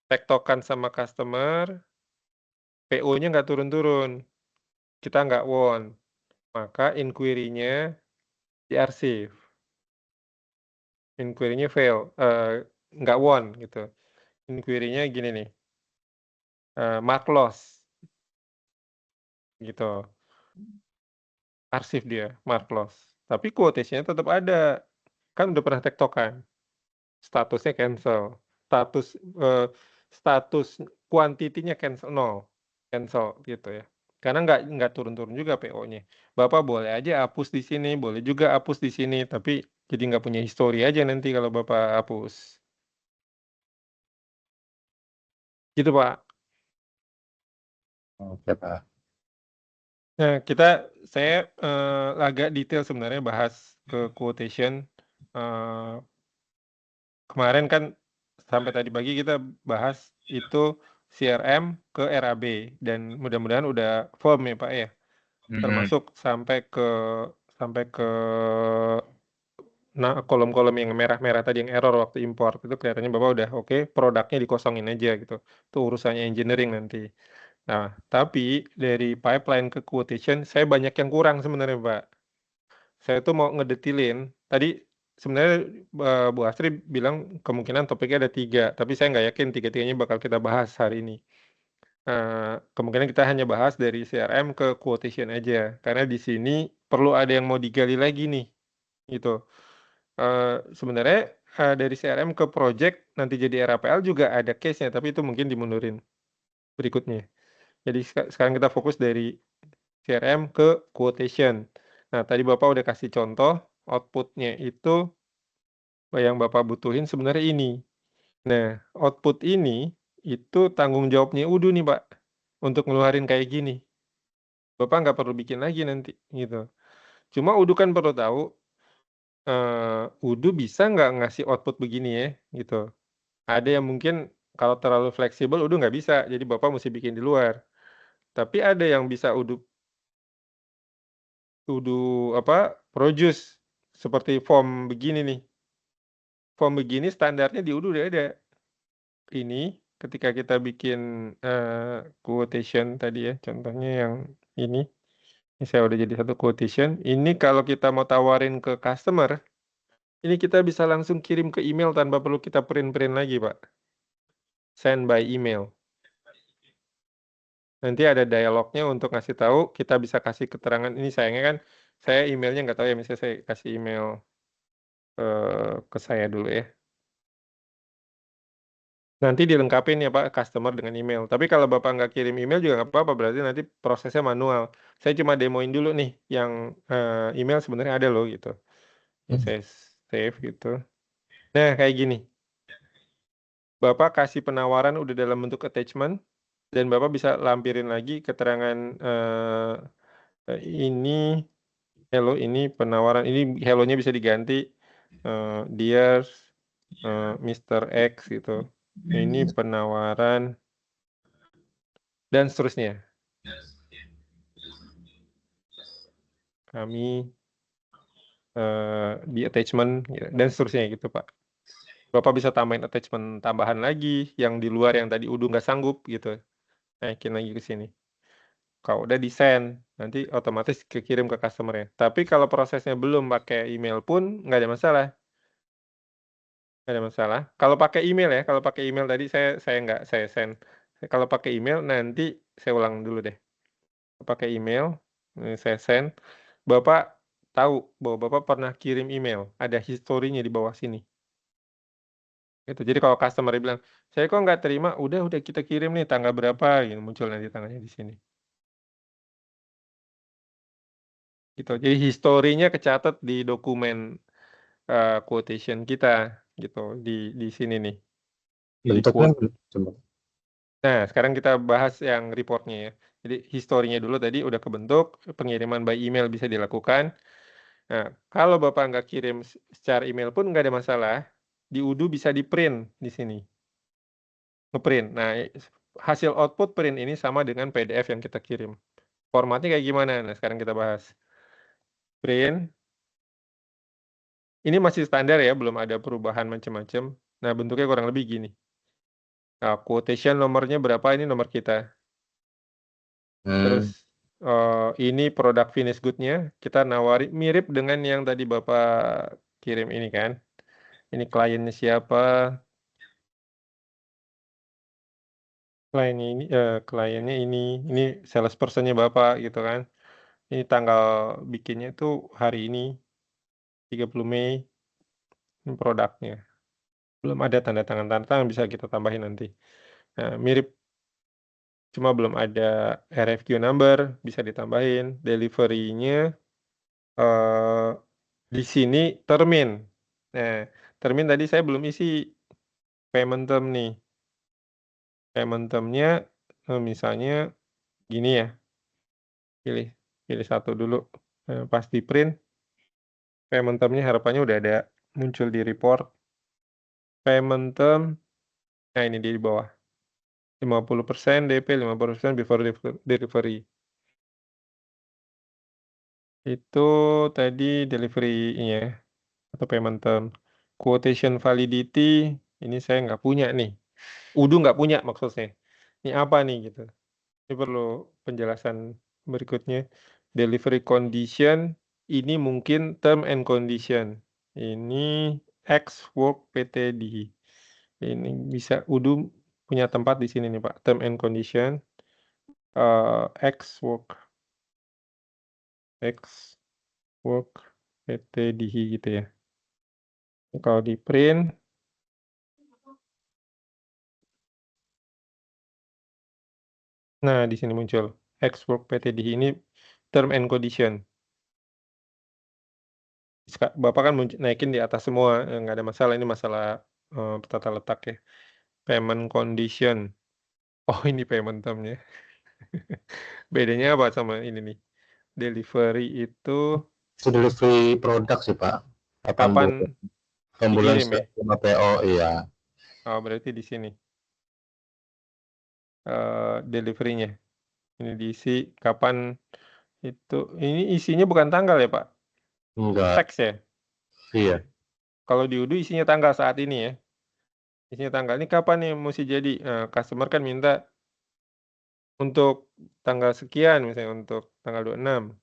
tektokan sama customer, PO-nya nggak turun-turun. Kita nggak won. Maka inquiry-nya diarsip. Inquiry-nya fail, nggak won gitu. Inquiry-nya gini nih, mark loss. Gitu. Arsip dia, mark loss. Tapi quotation-nya tetap ada. Kan udah pernah tektokan. Statusnya cancel. Status quantity-nya cancel, 0. Cancel gitu ya. Karena nggak turun-turun juga PO-nya. Bapak boleh aja hapus di sini, boleh juga hapus di sini, tapi jadi nggak punya history aja nanti kalau Bapak hapus. Gitu, Pak. Oke, Pak. Nah, saya agak detail sebenarnya bahas ke quotation. Kemarin kan sampai tadi pagi kita bahas itu CRM ke RAB dan mudah-mudahan udah firm ya Pak ya. Termasuk sampai ke kolom-kolom yang merah-merah tadi yang error waktu import itu kelihatannya Bapak udah oke, produknya dikosongin aja gitu. Itu urusannya engineering nanti. Nah, tapi dari pipeline ke quotation saya banyak yang kurang sebenarnya Pak. Saya tuh mau ngedetilin, tadi sebenarnya Bu Astri bilang kemungkinan topiknya ada 3, tapi saya nggak yakin 3-tiganya bakal kita bahas hari ini. Kemungkinan kita hanya bahas dari CRM ke quotation aja, karena di sini perlu ada yang mau digali lagi nih, gitu. Sebenarnya dari CRM ke project nanti jadi RAPL juga ada case-nya, tapi itu mungkin dimundurin berikutnya. Jadi sekarang kita fokus dari CRM ke quotation. Nah, tadi Bapak udah kasih contoh, output-nya itu yang Bapak butuhin sebenarnya ini. Nah, output ini itu tanggung jawabnya Udu nih, Pak, untuk ngeluarin kayak gini. Bapak nggak perlu bikin lagi nanti, gitu. Cuma Udu kan perlu tahu, Udu bisa nggak ngasih output begini ya, gitu. Ada yang mungkin kalau terlalu fleksibel Udu nggak bisa, jadi Bapak mesti bikin di luar. Tapi ada yang bisa Udu produce seperti form begini nih. Form begini standarnya di Udu udah ada. Ini ketika kita bikin quotation tadi ya, contohnya yang ini saya udah jadi satu quotation. Ini kalau kita mau tawarin ke customer, Ini kita bisa langsung kirim ke email tanpa perlu kita print-print lagi, Pak. Send by email. Nanti ada dialognya untuk ngasih tahu, kita bisa kasih keterangan. Ini sayangnya kan, saya emailnya nggak tahu ya, misalnya saya kasih email ke saya dulu ya. Nanti dilengkapin ya Pak, customer dengan email. Tapi kalau Bapak nggak kirim email juga nggak apa-apa, berarti nanti prosesnya manual. Saya cuma demoin dulu nih, yang email sebenarnya ada loh gitu. Ini saya save gitu. Nah, kayak gini. Bapak kasih penawaran udah dalam bentuk attachment, dan Bapak bisa lampirin lagi keterangan ini, hello, ini penawaran, ini hello-nya bisa diganti dear Mr. X gitu. Ini penawaran dan seterusnya. Kami di attachment gitu, dan seterusnya gitu Pak. Bapak bisa tambahin attachment tambahan lagi yang di luar yang tadi udah nggak sanggup gitu. Naikin lagi ke sini. Kalau udah di-send, nanti otomatis kekirim ke customer-nya. Tapi kalau prosesnya belum pakai email pun nggak ada masalah. Nggak ada masalah. Kalau pakai email ya, kalau pakai email tadi saya nggak saya send. Kalau pakai email nanti saya ulang dulu deh. Pakai email, saya send. Bapak tahu bahwa Bapak pernah kirim email, ada historinya di bawah sini. Gitu. Jadi kalau customer bilang, saya kok nggak terima, udah kita kirim nih tanggal berapa, gitu, muncul nanti tanggalnya di sini. Gitu. Jadi historinya kecatat di dokumen quotation kita, gitu, di sini nih. Di Bentuknya quote. coba. Nah, sekarang kita bahas yang reportnya ya. Jadi historinya dulu tadi udah kebentuk, pengiriman by email bisa dilakukan. Nah, kalau Bapak nggak kirim secara email pun nggak ada masalah. Di Udu bisa di-print di sini. Nge-print. Nah, hasil output print ini sama dengan PDF yang kita kirim. Formatnya kayak gimana? Nah, sekarang kita bahas. Print. Ini masih standar ya, belum ada perubahan macam-macam. Nah, bentuknya kurang lebih gini. Nah, quotation nomornya berapa, ini nomor kita. Terus ini produk finish good-nya, kita nawari mirip dengan yang tadi Bapak kirim ini kan. Ini kliennya siapa? Kliennya ini salesperson-nya Bapak gitu kan. Ini tanggal bikinnya itu hari ini, 30 Mei. Ini produknya. Belum ada tanda tangan bisa kita tambahin nanti. Nah, mirip, cuma belum ada RFQ number, bisa ditambahin. Delivery-nya di sini termin. Nah, termin tadi saya belum isi payment term nih. Payment term-nya misalnya gini ya. Pilih satu dulu. Pas di print, payment term-nya harapannya udah ada muncul di report. Payment term, nah ini di bawah. 50% DP, 50% before delivery. Itu tadi delivery-nya atau payment term. Quotation validity, ini saya nggak punya nih. Udu nggak punya maksudnya. Ini apa nih gitu. Ini perlu penjelasan berikutnya. Delivery condition, ini mungkin term and condition. Ini X work PTD. Ini bisa Udu punya tempat di sini nih Pak. Term and condition. X work PTD gitu ya. Kalau di print, nah di sini muncul X work PTD ini term and condition. Bapak kan naikin di atas semua, nggak ada masalah, ini masalah tata letak ya. Payment condition. Oh ini payment term-nya. Bedanya apa sama ini nih? Delivery itu Itu delivery produk sih Pak. kapan Pembulan dikirim ya? sama PO, iya. Oh berarti di sini. Delivery-nya. Ini diisi kapan itu. Ini isinya bukan tanggal ya Pak? Enggak, Teks ya? iya. Kalau di Udu isinya tanggal saat ini ya. Isinya tanggal. Ini kapan nih mesti jadi? Customer kan minta untuk tanggal sekian, misalnya untuk tanggal 26.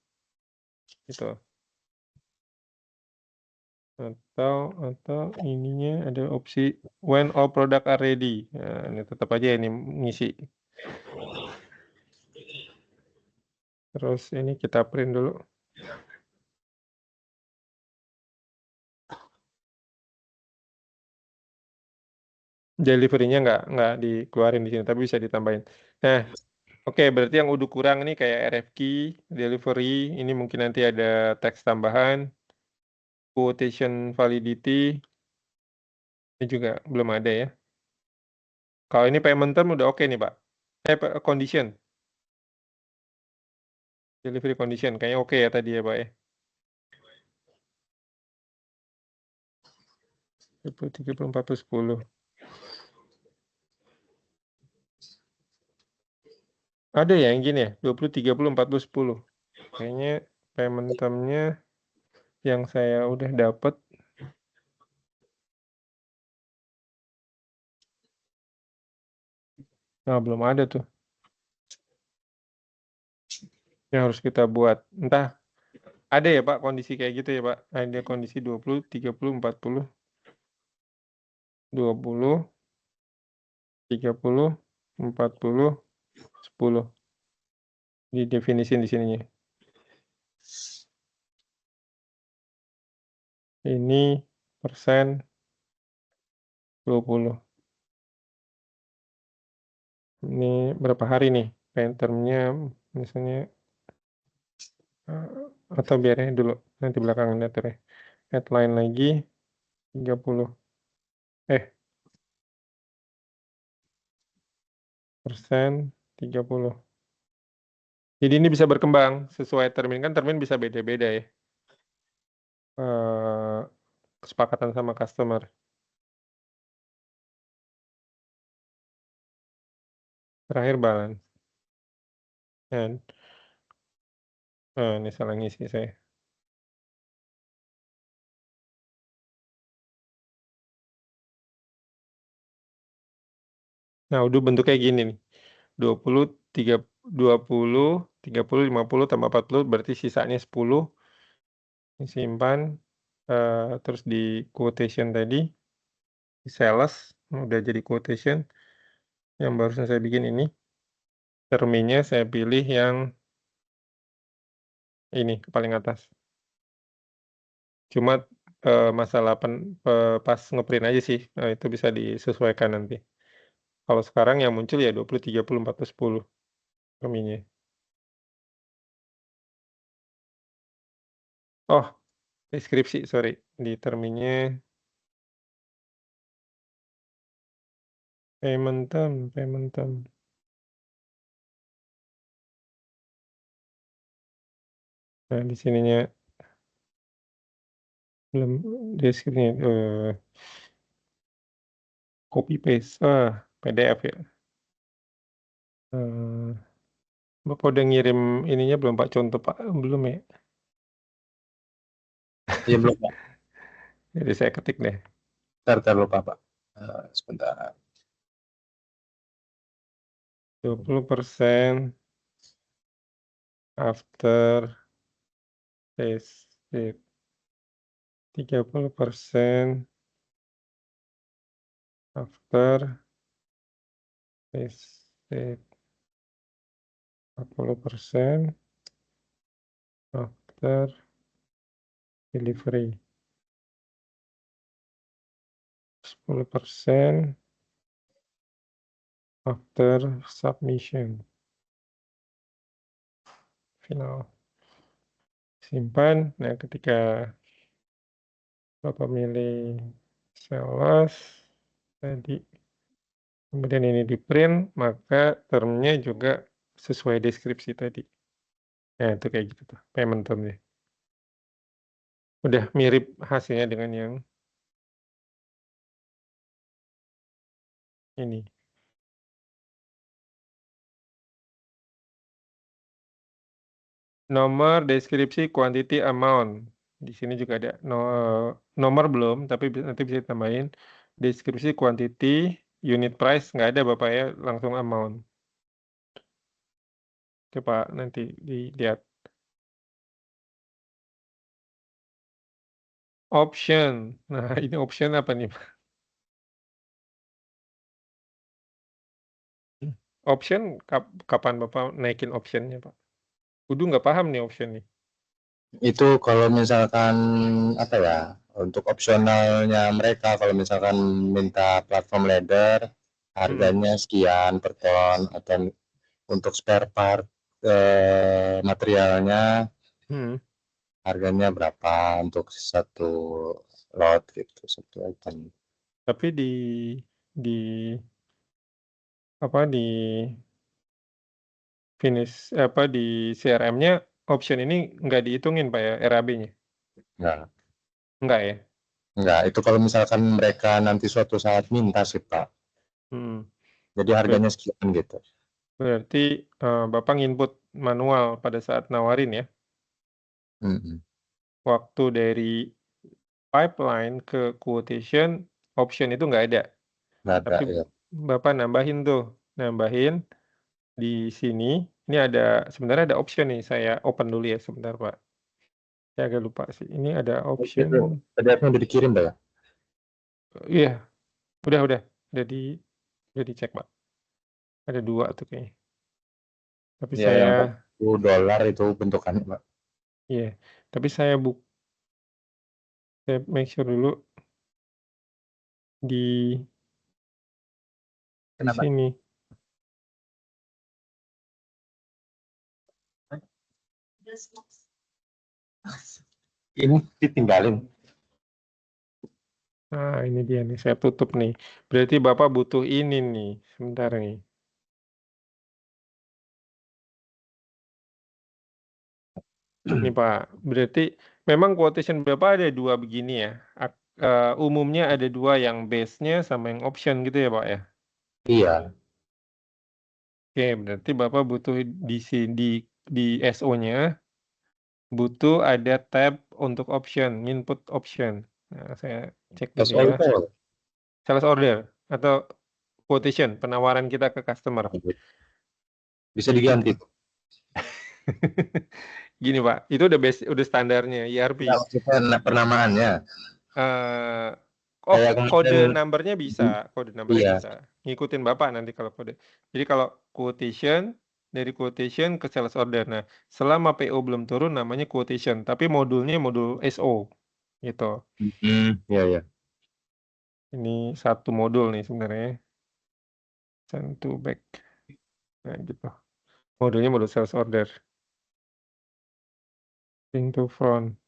Gitu. Atau ininya ada opsi when all product are ready. Nah, ini tetap aja ini ngisi. Terus ini kita print dulu. Delivery-nya nggak dikeluarin di sini, tapi bisa ditambahin. Nah, oke, berarti yang udah kurang ini kayak RFQ, delivery, ini mungkin nanti ada teks tambahan, quotation validity, ini juga belum ada ya. Kalau ini payment term udah oke nih, Pak. Condition. Delivery condition, kayaknya oke ya tadi ya, Pak ya. 30, 40, 10. Ada ya yang gini ya, 20, 30, 40, 10. Kayaknya payment term-nya yang saya udah dapet. Nah, belum ada tuh. Yang harus kita buat. Entah ada ya Pak kondisi kayak gitu ya Pak. Ada kondisi 20, 30, 40, 20, 30, 40, 10. Didefinisin di sininya. Ini persen 20. Ini berapa hari nih? Payment term-nya misalnya atau biarnya dulu nanti belakangan atur ya. Headline lagi 30. Persen 30. Jadi ini bisa berkembang sesuai termin, kan termin bisa beda-beda ya. Kesepakatan sama customer. Terakhir balance. Dan ini salah ngisi saya. Nah, udah bentuknya gini nih. 20, 20, 30, 50 tambah 40 berarti sisanya 10. Disimpan. Terus di quotation tadi. Di sales. Udah jadi quotation. Yang barusan saya bikin ini. Terminnya saya pilih yang ini paling atas. Cuma masalah pas ngeprint aja sih. Nah, itu bisa disesuaikan nanti. Kalau sekarang yang muncul ya 20, 30, 40, 10 terminnya. Oh, deskripsi, sorry. Di terminnya payment term. Nah, di sininya belum deskripsinya copy paste. PDF ya. Bapak udah ngirim ininya belum Pak? Contoh Pak? Belum ya? Iya belum Pak. Jadi saya ketik deh. Ntar lupa Pak. Sebentar. 20% after tested. 30% after tested. 40% after delivery. 10% after submission. Final. Simpan. Nah, ketika Bapak milih sales tadi, kemudian ini di print, maka termnya juga sesuai deskripsi tadi. Nah, itu kayak gitu tuh, payment termnya. Udah mirip hasilnya dengan yang ini. Nomor, deskripsi, quantity, amount. Di sini juga ada nomor belum, tapi nanti bisa ditambahin. Deskripsi, quantity, unit price nggak ada Bapak ya, langsung amount. Coba nanti dilihat. Option. Nah, ini option apa nih, Pak? Option kapan Bapak naikin optionnya, Pak? Kudu nggak paham nih option nih. Itu kalau misalkan apa ya, untuk opsionalnya mereka kalau misalkan minta platform ladder harganya sekian per ton, atau untuk spare part materialnya harganya berapa untuk satu lot gitu, satu item. Tapi di apa di finish apa di CRM-nya option ini nggak dihitungin Pak ya RAB-nya? Enggak ya? Enggak, itu kalau misalkan mereka nanti suatu saat minta sih Pak. Jadi harganya sekian gitu. Berarti Bapak nginput manual pada saat nawarin ya? Waktu dari pipeline ke quotation option itu nggak ada. Nggak ada, Tapi ya. Bapak nambahin di sini. Ini ada sebenarnya ada option nih. Saya open dulu ya sebentar Pak. Saya agak lupa sih. Ini ada option. PDF-nya udah dikirim Pak ya? Iya, udah dicek Pak. Ada 2 tuh kayaknya. Tapi Ya, yang saya $40 itu bentukannya Pak. iya, tapi saya make sure dulu di Kenapa? sini. Ini ditinggalin. Nah, ini dia nih, saya tutup nih. Berarti Bapak butuh ini nih, sebentar nih. Ini Pak, berarti memang quotation Bapak ada 2 begini ya. Umumnya ada 2 yang base-nya sama yang option gitu ya Pak ya? Iya. Oke, berarti Bapak butuh di SO-nya butuh ada tab untuk option, input option. Nah, saya cek dulu ya. Sales order atau quotation, penawaran kita ke customer. Bisa diganti. Gini Pak, itu udah standarnya ERP. Maksudnya penamaannya. Kode numbernya bisa, Iya. ngikutin Bapak nanti kalau kode. Jadi kalau dari quotation ke sales order. Nah, selama PO belum turun namanya quotation, tapi modulnya modul SO gitu. Iya. Ini satu modul nih sebenarnya. Send to back. Nah, gitu. Modulnya modul sales order. Bring to front.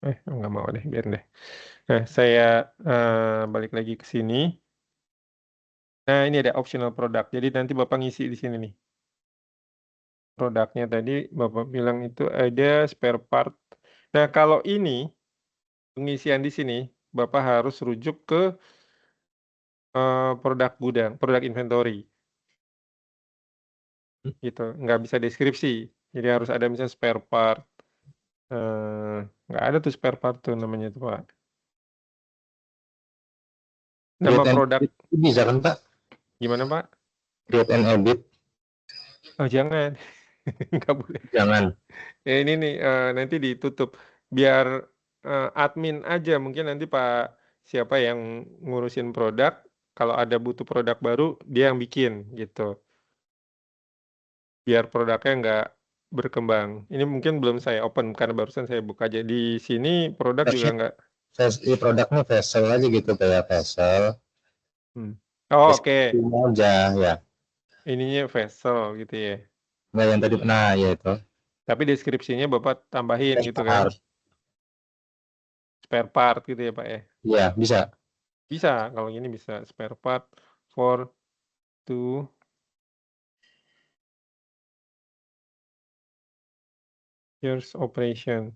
Nggak mau deh, biar deh. Nah, saya balik lagi ke sini. Nah, ini ada optional product. Jadi nanti Bapak ngisi di sini nih. Produknya tadi Bapak bilang itu ada spare part. Nah, kalau ini pengisian di sini Bapak harus rujuk ke produk gudang, produk inventory. Gitu, nggak bisa deskripsi. Jadi harus ada misalnya spare part. Nggak ada tuh spare part tuh namanya tuh Pak. Nama produk bisa kan Pak? gimana Pak? Create and edit. Oh jangan, nggak boleh. Jangan. Ya ini nih nanti ditutup biar admin aja mungkin nanti Pak siapa yang ngurusin produk kalau ada butuh produk baru dia yang bikin gitu. Biar produknya nggak berkembang. Ini mungkin belum saya open karena barusan saya buka aja di sini produk juga nggak. Produknya vessel aja gitu kayak vessel. Oh oke. Aja ya. Ininya vessel gitu ya. Nah yang tadi ya itu. Tapi deskripsinya Bapak tambahin gitu kan. Spare part gitu ya Pak ya. Iya, bisa. Bisa kalau gini bisa spare part for to years operation.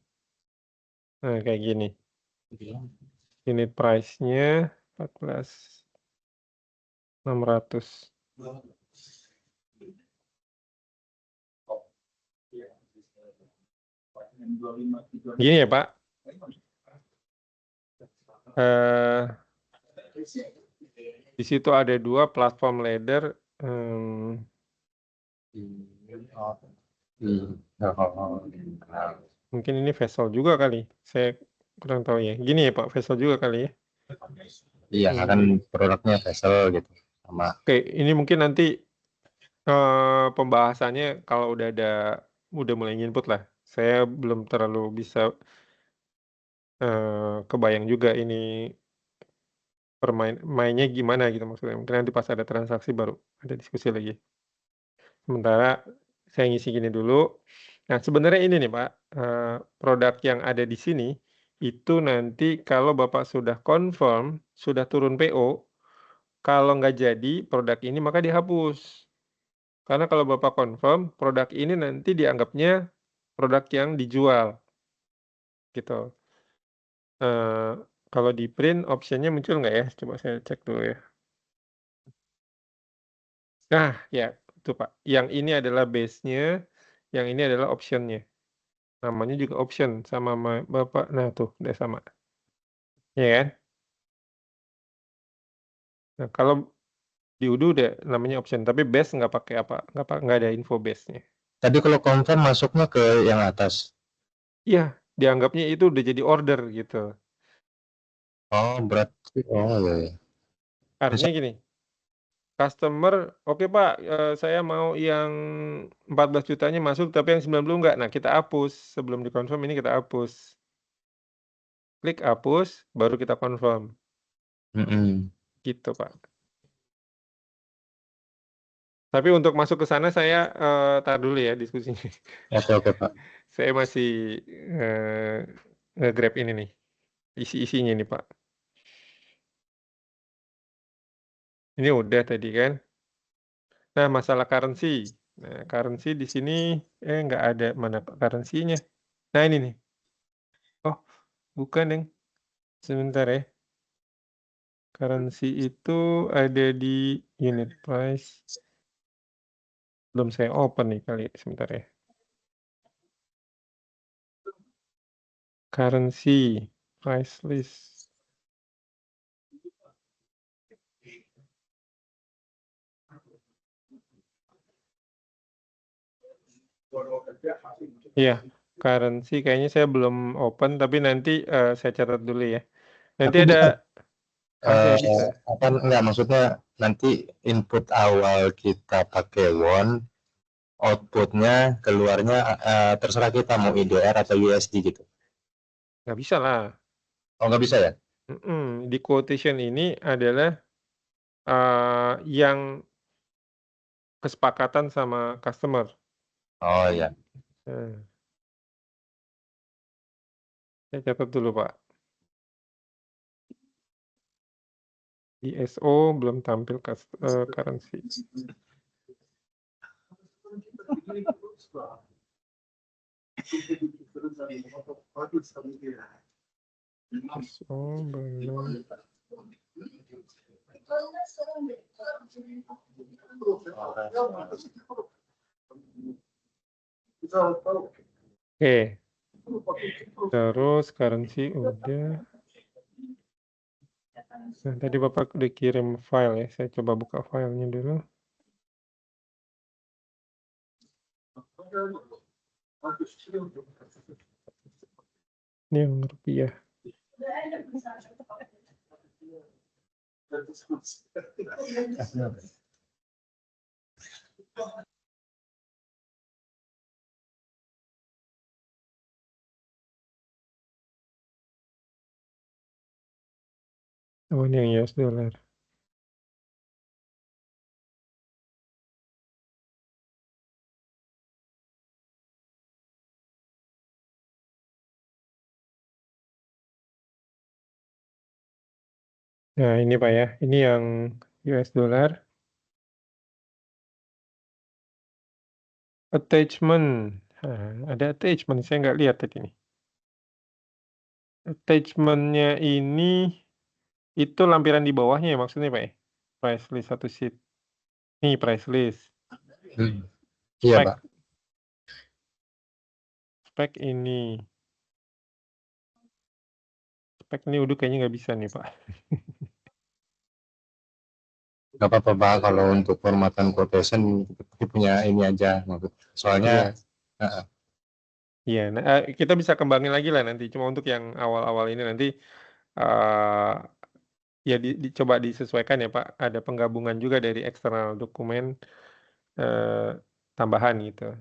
Nah, kayak gini. Unit price-nya 14.600. Gini ya, Pak. Di situ ada 2 platform ladder. Mungkin ini vessel juga kali. Saya kurang tahu ya. Gini ya Pak, vessel juga kali ya. Iya, kan produknya vessel gitu. Sama. Oke, ini mungkin nanti pembahasannya kalau udah mulai input lah. Saya belum terlalu bisa kebayang juga ini mainnya gimana gitu maksudnya. Mungkin nanti pas ada transaksi baru ada diskusi lagi. Sementara saya ngisi gini dulu. Nah, sebenarnya ini nih Pak, produk yang ada di sini itu nanti kalau Bapak sudah confirm, sudah turun PO, kalau nggak jadi produk ini maka dihapus. Karena kalau Bapak confirm, produk ini nanti dianggapnya produk yang dijual, gitu. Kalau di print option-nya muncul nggak ya? Coba saya cek dulu ya. Nah, ya itu Pak. Yang ini adalah base-nya, yang ini adalah option-nya. Namanya juga option sama Bapak. Nah, tuh udah sama. Ya kan? Nah, kalau di Udo udah namanya option, tapi base nggak pakai apa, nggak ada info base-nya. Tadi kalau confirm masuknya ke yang atas. Iya, dianggapnya itu udah jadi order gitu. Oh, berarti ya. Artinya gini, customer, oke Pak, saya mau yang 14 jutanya masuk, tapi yang 90 nggak. Nah, kita hapus. Sebelum dikonfirm ini kita hapus. Klik hapus, baru kita confirm. Gitu Pak. Tapi untuk masuk ke sana saya tar dulu ya diskusinya. Oke Pak. Saya masih nge-grab ini nih, isi-isinya nih Pak. Ini udah tadi kan. Nah, masalah currency. Nah, currency di sini nggak ada mana currency-nya. Nah, ini nih. Oh, bukan, Deng. Sebentar ya. Currency itu ada di unit price. Belum saya open nih kali, sebentar ya. Currency price list. Iya, currency kayaknya saya belum open, tapi nanti saya catat dulu ya. Nanti Tapi ada bisa. Apa enggak, maksudnya nanti input awal kita pakai won, outputnya keluarnya terserah kita mau IDR atau USD gitu. nggak bisa lah. Oh, nggak bisa ya? Di quotation ini adalah yang kesepakatan sama customer. Oh iya. Saya catat dulu Pak. Di SO belum tampil currency. SO belum. Oke. Terus currency udah. Nah, tadi Bapak udah kirim file ya. Saya coba buka filenya dulu. Ini yang rupiah. Oh, ini yang US dollar. Nah, ini Pak ya. Ini yang US dollar. Attachment. Nah, ada attachment. Saya nggak lihat tadi nih. Attachment-nya ini itu lampiran di bawahnya ya maksudnya Pak ya? Price list satu sheet. Nih price list. Iya Pak. Spek ini. Spek ini udah kayaknya nggak bisa nih Pak. Gak apa-apa Pak, kalau untuk formatan quotation punya ini aja. Soalnya Iya, kita bisa kembangin lagi lah nanti. Cuma untuk yang awal-awal ini nanti ya dicoba disesuaikan ya Pak. Ada penggabungan juga dari eksternal dokumen tambahan gitu.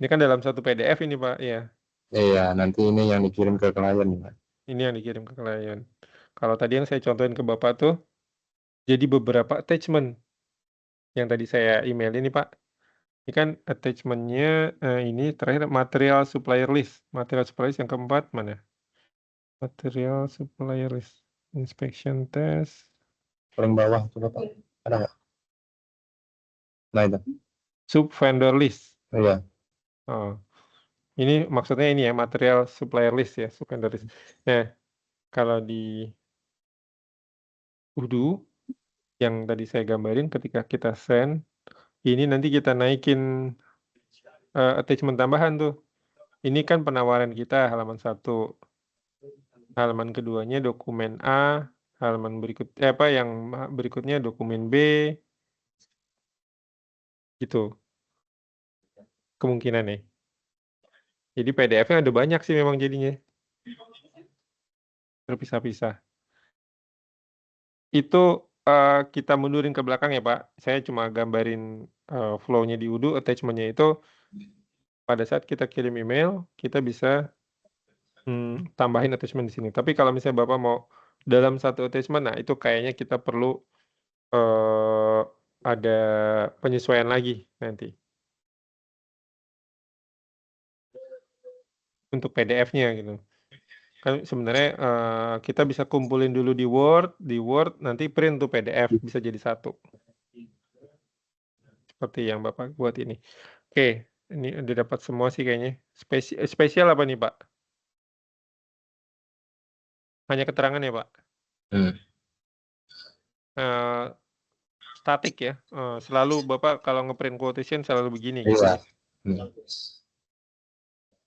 Ini kan dalam satu PDF ini Pak, ya. Iya, nanti ini yang dikirim ke klien, Pak. Ini yang dikirim ke klien. Kalau tadi yang saya contohin ke Bapak tuh, jadi beberapa attachment yang tadi saya email ini Pak. Ini kan attachment-nya ini terakhir material supplier list. Material supplier list yang keempat mana? Material supplier list. Inspection test. Paling bawah coba Pak. Ada nggak? Nah itu. Sub vendor list. Iya. Oh. Ini maksudnya ini ya, material supplier list ya, sub vendor list. Nah, kalau di Udu yang tadi saya gambarin ketika kita send, ini nanti kita naikin attachment tambahan tuh. Ini kan penawaran kita halaman 1. Halaman keduanya dokumen A, halaman yang berikutnya dokumen B. Gitu. Kemungkinan ya. Jadi PDF-nya ada banyak sih memang jadinya. Terpisah-pisah. Itu kita mundurin ke belakang ya Pak. Saya cuma gambarin flow-nya di Udu, attachment-nya itu pada saat kita kirim email, kita bisa tambahin attachment di sini. Tapi kalau misalnya Bapak mau dalam satu attachment, nah itu kayaknya kita perlu ada penyesuaian lagi nanti. Untuk PDF-nya gitu. Kan sebenarnya kita bisa kumpulin dulu di Word nanti print tuh PDF bisa jadi satu. Seperti yang Bapak buat ini. Oke, ini udah dapat semua sih kayaknya. Spesial apa nih Pak? Hanya keterangan ya Pak? Statik ya. Selalu Bapak kalau ngeprint quotation selalu begini gitu Iya. ya.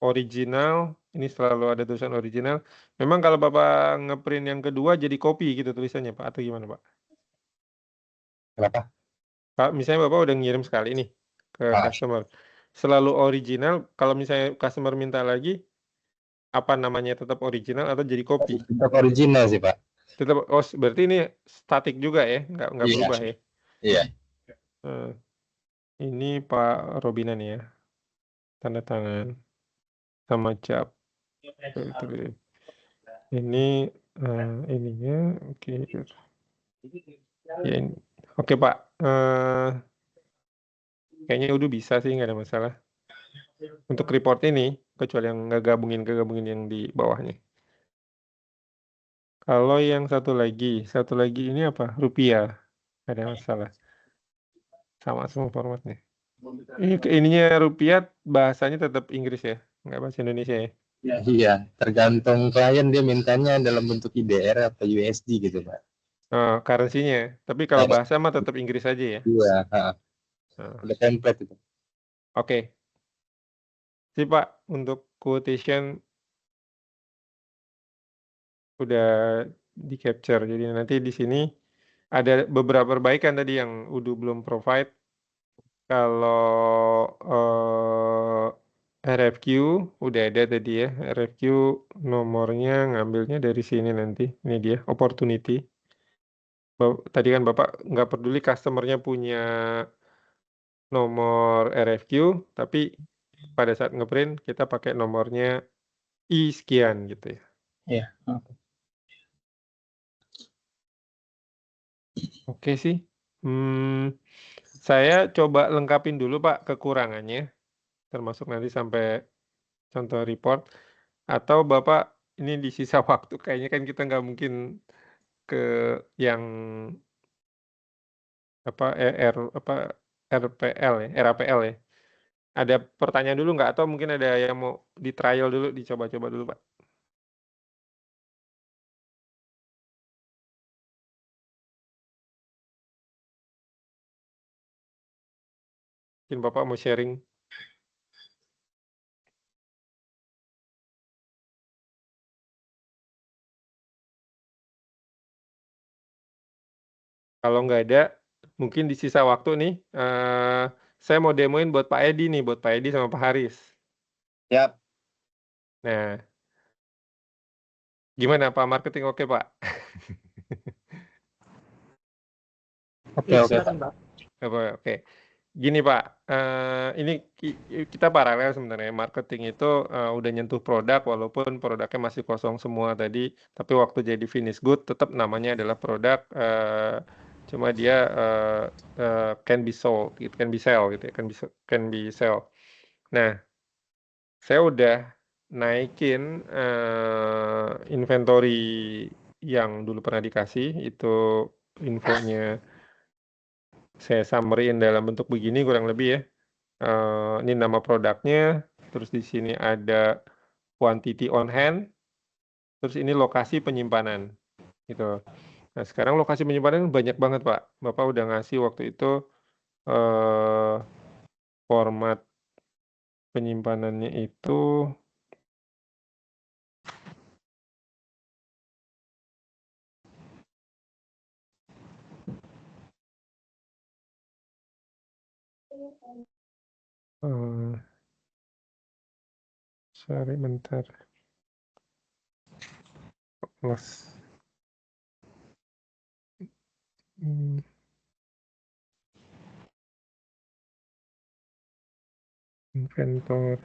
Original, ini selalu ada tulisan original. Memang kalau Bapak ngeprint yang kedua jadi copy gitu tulisannya Pak, atau gimana Pak? Kenapa? Pak, misalnya Bapak udah ngirim sekali nih ke customer. Selalu original, kalau misalnya customer minta lagi, apa namanya tetap original atau jadi copy? Tetap original sih Pak. Tetap, berarti ini statik juga ya, nggak Iya. berubah ya? Iya. Ini Pak Robinan ya, tanda tangan sama cap. Ini ininya oke. Ya, oke Pak. Kayaknya udah bisa sih nggak ada masalah. Untuk report ini kecuali yang nggak gabungin yang di bawahnya. Kalau yang satu lagi ini apa? Rupiah. Nggak ada masalah. Sama semua formatnya. Ininya rupiah bahasanya tetap Inggris ya, nggak bahasa Indonesia ya. Iya, tergantung klien dia mintanya dalam bentuk IDR atau USD gitu Pak. Currency-nya. Tapi kalau bahasa mah tetap Inggris aja ya. Iya, udah template itu. Oke. Sih Pak, untuk quotation udah di capture. Jadi nanti di sini ada beberapa perbaikan tadi yang Udu belum provide. Kalau RFQ udah ada tadi ya. RFQ nomornya ngambilnya dari sini nanti. Ini dia opportunity. Tadi kan Bapak nggak peduli customernya punya nomor RFQ, tapi pada saat ngeprint kita pakai nomornya I sekian gitu ya. Iya. Oke sih. Saya coba lengkapin dulu Pak kekurangannya, termasuk nanti sampai contoh report. Atau Bapak ini di sisa waktu kayaknya kan kita nggak mungkin ke yang RPL ya, RAPL ya. Ada pertanyaan dulu nggak atau mungkin ada yang mau di trial dulu, dicoba-coba dulu Pak? Mungkin Bapak mau sharing. Kalau nggak ada, mungkin di sisa waktu nih, saya mau demoin buat Pak Edi nih, buat Pak Edi sama Pak Haris. Yap. Nah, gimana Pak marketing oke Pak? Oke, oke. Silakan Pak. Oke. Gini Pak, ini kita paralel sebenarnya. Marketing itu udah nyentuh produk walaupun produknya masih kosong semua tadi, tapi waktu jadi finish good tetap namanya adalah produk, cuma dia can be sold, gitu, can be sell gitu ya, can be sell. Nah, saya udah naikin inventory yang dulu pernah dikasih, itu infonya saya summary-in dalam bentuk begini kurang lebih ya. Ini nama produknya, terus di sini ada quantity on hand, terus ini lokasi penyimpanan, gitu. Nah, sekarang lokasi penyimpanan banyak banget, Pak. Bapak udah ngasih waktu itu format penyimpanannya itu sorry, bentar. Plus. Inventory.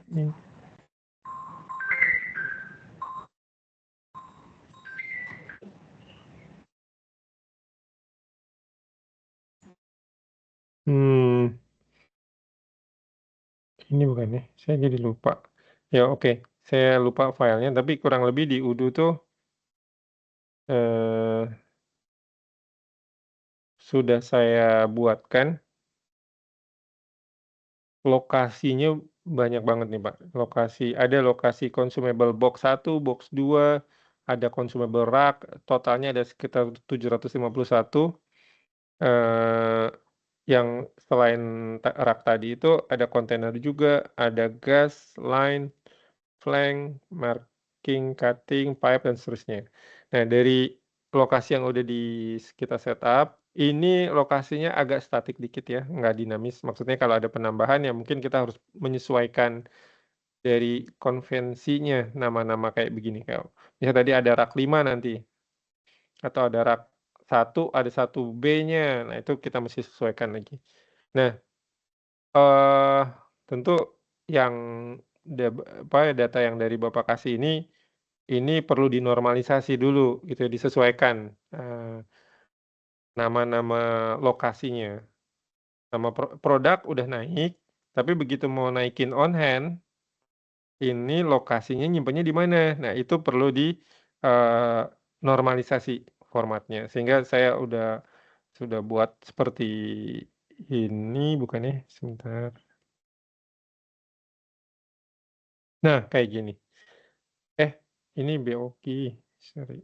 Ini bukan ya, saya jadi lupa. Ya oke, saya lupa filenya, tapi kurang lebih di Udo tuh sudah saya buatkan lokasinya banyak banget nih Pak. Ada lokasi consumable box 1, box 2, ada consumable rack, totalnya ada sekitar 751. Yang selain rak tadi itu ada kontainer juga, ada gas, line, flank, marking, cutting, pipe, dan seterusnya. Nah, dari lokasi yang udah kita setup, ini lokasinya agak statik dikit ya, nggak dinamis. Maksudnya kalau ada penambahan ya mungkin kita harus menyesuaikan dari konvensinya nama-nama kayak begini. Kayak misalnya tadi ada rak 5 nanti, atau ada rak 1, ada 1B-nya. Nah, itu kita mesti sesuaikan lagi. Nah, tentu yang data yang dari Bapak kasih ini perlu dinormalisasi dulu gitu ya, disesuaikan nama-nama lokasinya. Nama produk udah naik, tapi begitu mau naikin on hand, ini lokasinya nyimpennya di mana? Nah, itu perlu di normalisasi formatnya. Sehingga saya sudah buat seperti ini, bukan ya? Sebentar. Nah, kayak gini. Ini BOK, sorry.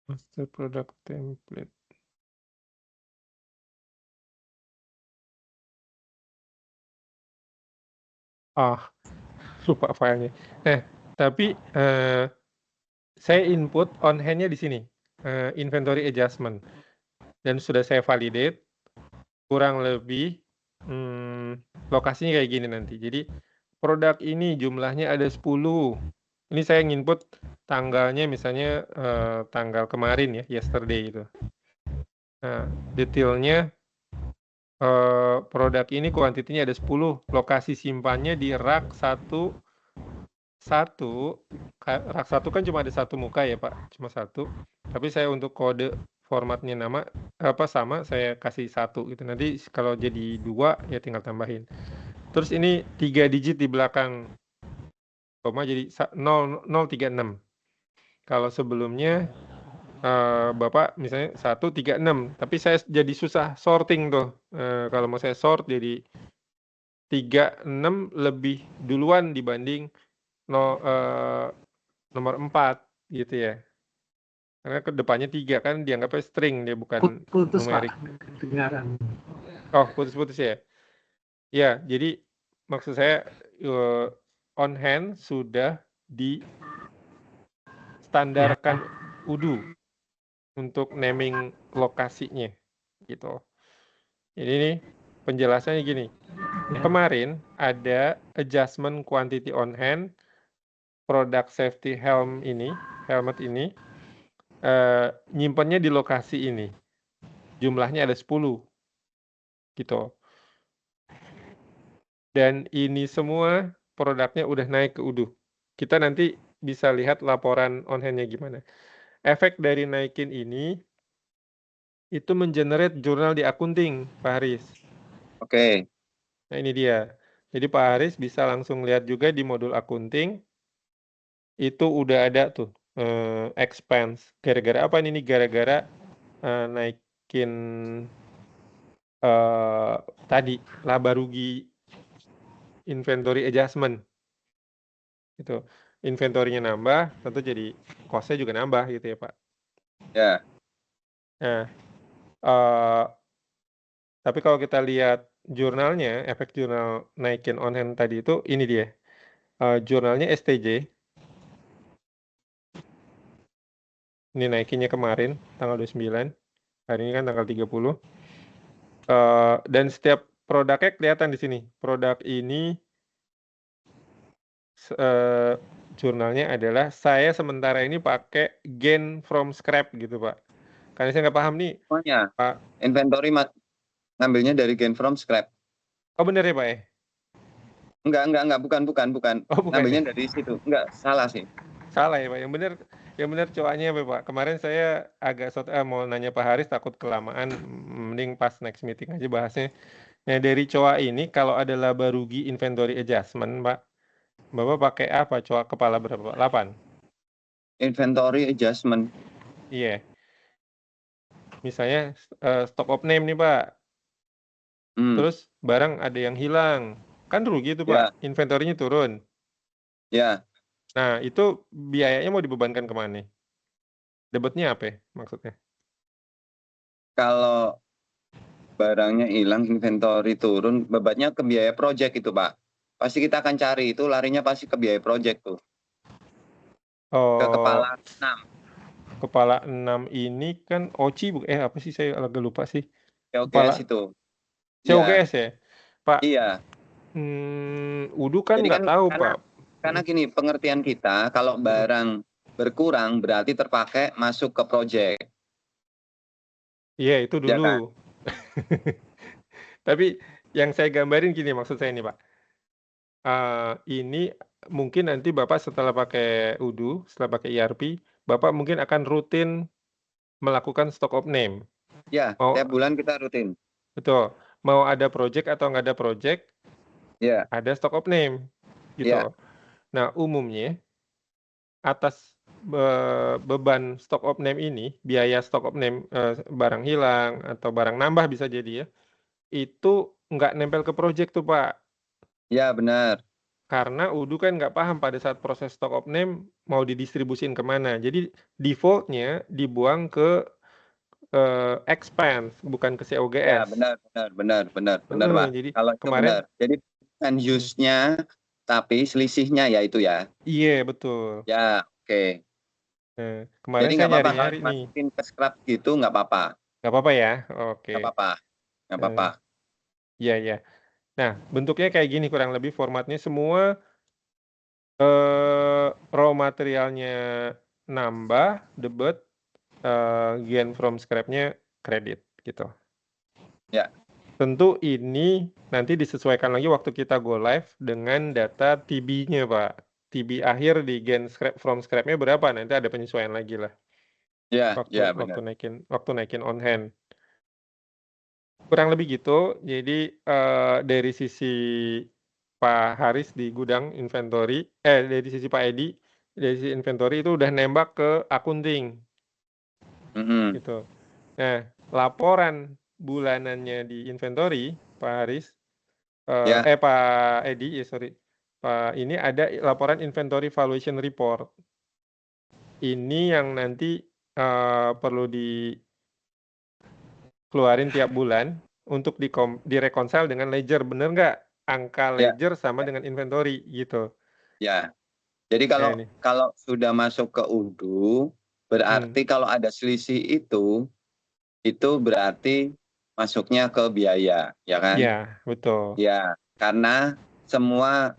Master product template. Lupa filenya. Tapi saya input on hand-nya di sini, inventory adjustment, dan sudah saya validate. Kurang lebih lokasinya kayak gini nanti. Jadi produk ini jumlahnya ada 10. Ini saya nginput tanggalnya misalnya tanggal kemarin ya, yesterday itu. Nah, detailnya produk ini kuantitinya ada 10. Lokasi simpannya di rak 1. Rak 1 kan cuma ada satu muka ya Pak, cuma satu. Tapi saya untuk kode formatnya sama, saya kasih 1 gitu. Nanti kalau jadi 2 ya tinggal tambahin. Terus ini 3 digit di belakang koma jadi 036. Kalau sebelumnya Bapak misalnya 136, tapi saya jadi susah sorting tuh. Kalau mau saya sort jadi 36 lebih duluan dibanding nomor 4 gitu ya. Karena ke depannya 3 kan dianggapnya string, dia bukan Putus numerik. Pak, kedengaran. Oh, putus-putus ya. Ya, jadi maksud saya on hand sudah di menstandarkan Udu untuk naming lokasinya gitu. Jadi ini penjelasannya gini. Kemarin ada adjustment quantity on hand, product safety helmet ini nyimpennya di lokasi ini. Jumlahnya ada 10 gitu. Dan ini semua produknya udah naik ke Udu. Kita nanti bisa lihat laporan on hand-nya gimana. Efek dari naikin ini itu mengenerate jurnal di akunting, Pak Haris. Oke. Nah ini dia. Jadi Pak Haris bisa langsung lihat juga di modul akunting itu udah ada tuh expense. Gara-gara apa ini? Gara-gara naikin tadi laba rugi inventory adjustment. Gitu. Inventorinya nambah, tentu jadi cost-nya juga nambah gitu ya Pak. Ya. Nah, tapi kalau kita lihat jurnalnya, efek jurnal naikin on hand tadi itu ini dia. Jurnalnya STJ. Ini naikinnya kemarin tanggal 29. Hari ini kan tanggal 30. Dan setiap produknya kelihatan di sini. Produk ini jurnalnya adalah saya sementara ini pakai gain from scrap gitu Pak. Karena saya nggak paham nih. Semuanya. Pak. Inventory ngambilnya dari gain from scrap. Oh bener ya Pak ya? Enggak, bukan. Oh, bukan Ngambilnya ya? dari situ. Enggak, salah sih. Salah ya Pak. Yang bener coanya apa Pak? Kemarin saya agak mau nanya Pak Haris takut kelamaan, mending pas next meeting aja bahasnya. Nah dari coa ini kalau ada laba rugi inventory adjustment Pak, Bapak pakai apa? Coa kepala berapa Pak? 8? Inventory adjustment. Iya. Misalnya stock of name nih Pak. Terus barang ada yang hilang. Kan rugi tuh Pak. Inventorinya turun. Ya. Nah itu biayanya mau dibebankan kemana? Debetnya apa ya maksudnya? Kalau barangnya hilang, inventory turun, bebannya ke biaya project itu Pak. Pasti kita akan cari itu larinya pasti ke biaya project tuh. Ke kepala 6. Kepala 6 ini kan OCI apa sih saya agak lupa sih. COGS itu. COGS ya, Pak. Iya. Udu kan nggak tahu Pak. Karena gini pengertian kita kalau barang berkurang berarti terpakai masuk ke project. Iya itu dulu. Ya kan? Tapi yang saya gambarin gini maksud saya nih Pak. Ini mungkin nanti Bapak setelah pakai Udu, setelah pakai ERP, Bapak mungkin akan rutin melakukan stock of name. Ya, tiap bulan kita rutin. Betul. Mau ada project atau nggak ada project, ada stock of name. Gitu. Nah, umumnya atas beban stock of name ini, biaya stock of name barang hilang atau barang nambah bisa jadi ya, itu nggak nempel ke project tuh Pak. Ya, benar. Karena Udu kan nggak paham pada saat proses stock of name mau didistribusin kemana. Jadi defaultnya dibuang ke expense, bukan ke COGS. Ya, benar Pak. Jadi kalau itu kemarin, benar. Jadi bukan use-nya, tapi selisihnya ya itu ya. Iya, betul. Ya, oke. Kemarin jadi saya kalau nyari-nyari nih. masukin ke scrap gitu nggak apa-apa. Nggak apa-apa ya? Oke. Nggak apa-apa. Iya. Nah, bentuknya kayak gini kurang lebih formatnya semua raw materialnya nambah, debit, gain from scrap-nya kredit gitu. Ya. Tentu ini nanti disesuaikan lagi waktu kita go live dengan data TB-nya Pak. TB akhir di gain from scrap-nya berapa? Nanti ada penyesuaian lagi lah. Ya, waktu naikin on hand. Kurang lebih gitu. Jadi dari sisi Pak Haris di gudang inventory, dari sisi Pak Edi, dari sisi inventory itu udah nembak ke akunting. Gitu. Nah, laporan bulanannya di inventory, Pak Haris, Pak Edi, Pak ini ada laporan inventory valuation report. Ini yang nanti perlu dikeluarin tiap bulan untuk direkonsil dengan ledger, bener nggak? Angka ledger sama dengan inventory gitu. Ya. Jadi Nah, ini. kalau sudah masuk ke UDU, berarti kalau ada selisih itu berarti masuknya ke biaya, ya kan? Iya, betul. Ya, karena semua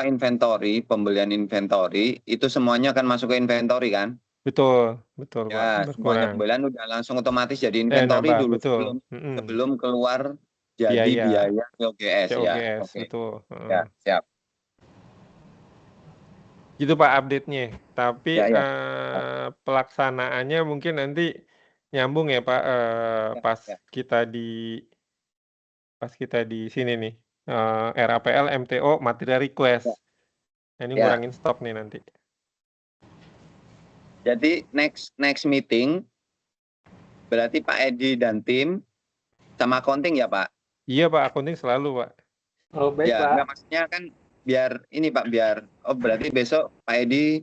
inventory, pembelian inventory itu semuanya akan masuk ke inventory kan? Betul, betul Pak, Ya, semuanya berkurang. pembelian udah langsung otomatis jadi inventory Nambah, dulu betul. sebelum keluar jadi biaya COGS ya. COGS, Oke. betul. Ya, siap. Gitu Pak update-nya. Tapi Ya. pelaksanaannya mungkin nanti nyambung ya Pak, pas kita di sini nih, RAPL, MTO, material request. Nah, ini Ya. ngurangin stok nih nanti. Jadi next meeting berarti Pak Edi dan tim sama accounting ya Pak? Iya Pak, accounting selalu Pak. Oh, baik Ya, Pak. enggak, maksudnya kan biar ini Pak, berarti besok Pak Edi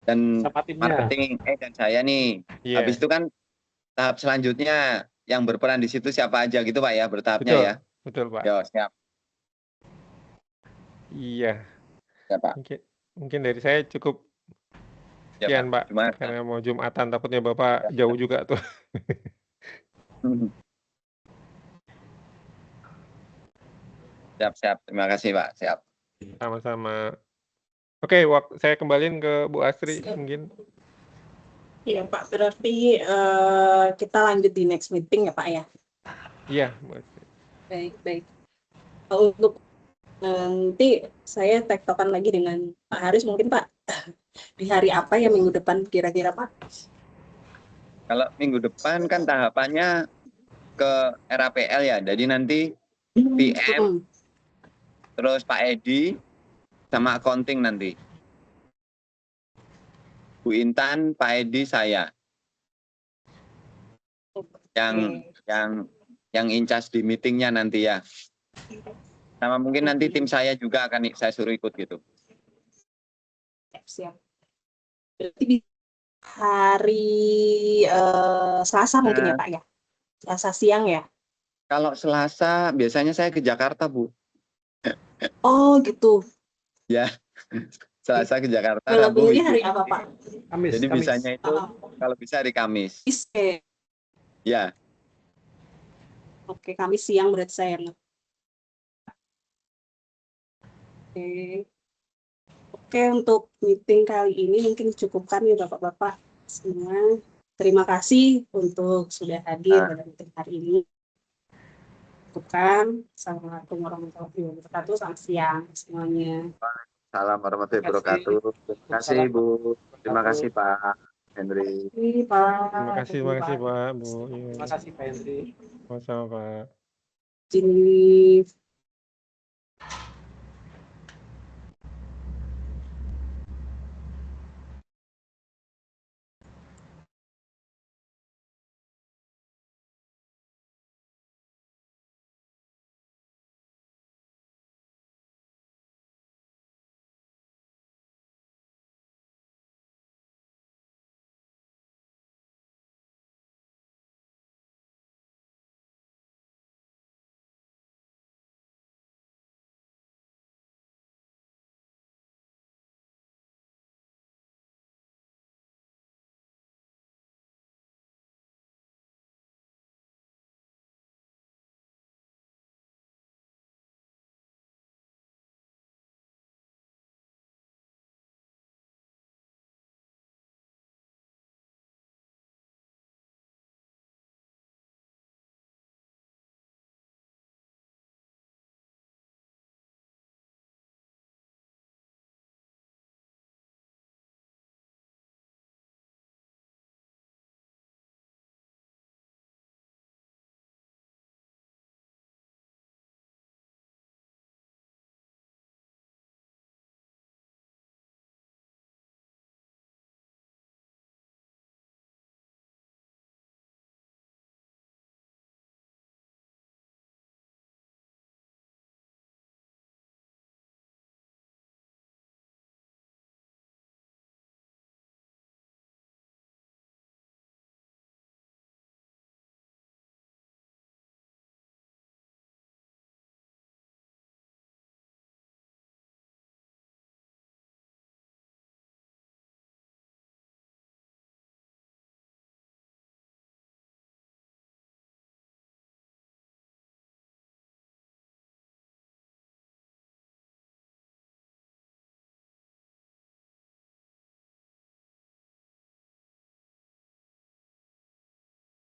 dan Sama timnya. marketing dan saya nih. Iya. Habis itu kan tahap selanjutnya yang berperan di situ siapa aja gitu Pak ya, bertahapnya Betul, ya. betul Pak. Yo, siap. Iya. Ya Pak. Mungkin dari saya cukup Ya, sekian Pak, Gimana? karena mau Jumatan takutnya Bapak jauh juga tuh. Siap. Terima kasih Pak, siap. Sama-sama. Oke, saya kembaliin ke Bu Astri mungkin. Iya Pak, berarti kita lanjut di next meeting ya Pak ya? Iya, Bu Astri. Baik. Untuk nanti saya tektokan lagi dengan Pak Haris mungkin Pak, di hari apa ya minggu depan kira-kira Pak? Kalau minggu depan kan tahapannya ke RAPL ya, jadi nanti PM, terus Pak Edi, sama accounting nanti. Bu Intan, Pak Edi, saya. Yang in charge di meetingnya nanti ya. Sama mungkin nanti tim saya juga akan saya suruh ikut gitu. Siap. Berarti hari Selasa mungkin ya Pak ya? Selasa siang ya? Kalau Selasa biasanya saya ke Jakarta Bu. Oh gitu. Ya, Selasa ke Jakarta. Available-nya hari apa Pak? Kamis. Jadi bisanya itu kalau bisa hari Kamis. Ya. Oke, Kamis siang berarti saya. Oke, untuk meeting kali ini mungkin cukupkan ya Bapak-Bapak semua. Terima kasih untuk sudah hadir pada meeting hari ini. Cukupkan. Assalamualaikum warahmatullahi wabarakatuh. Selamat siang semuanya. Salam warahmatullahi wabarakatuh. Terima kasih Bu. Terima kasih Pak Henry. Terima kasih Pak Bu. Terima kasih Pak Henry. Sama-sama Pak. Jadi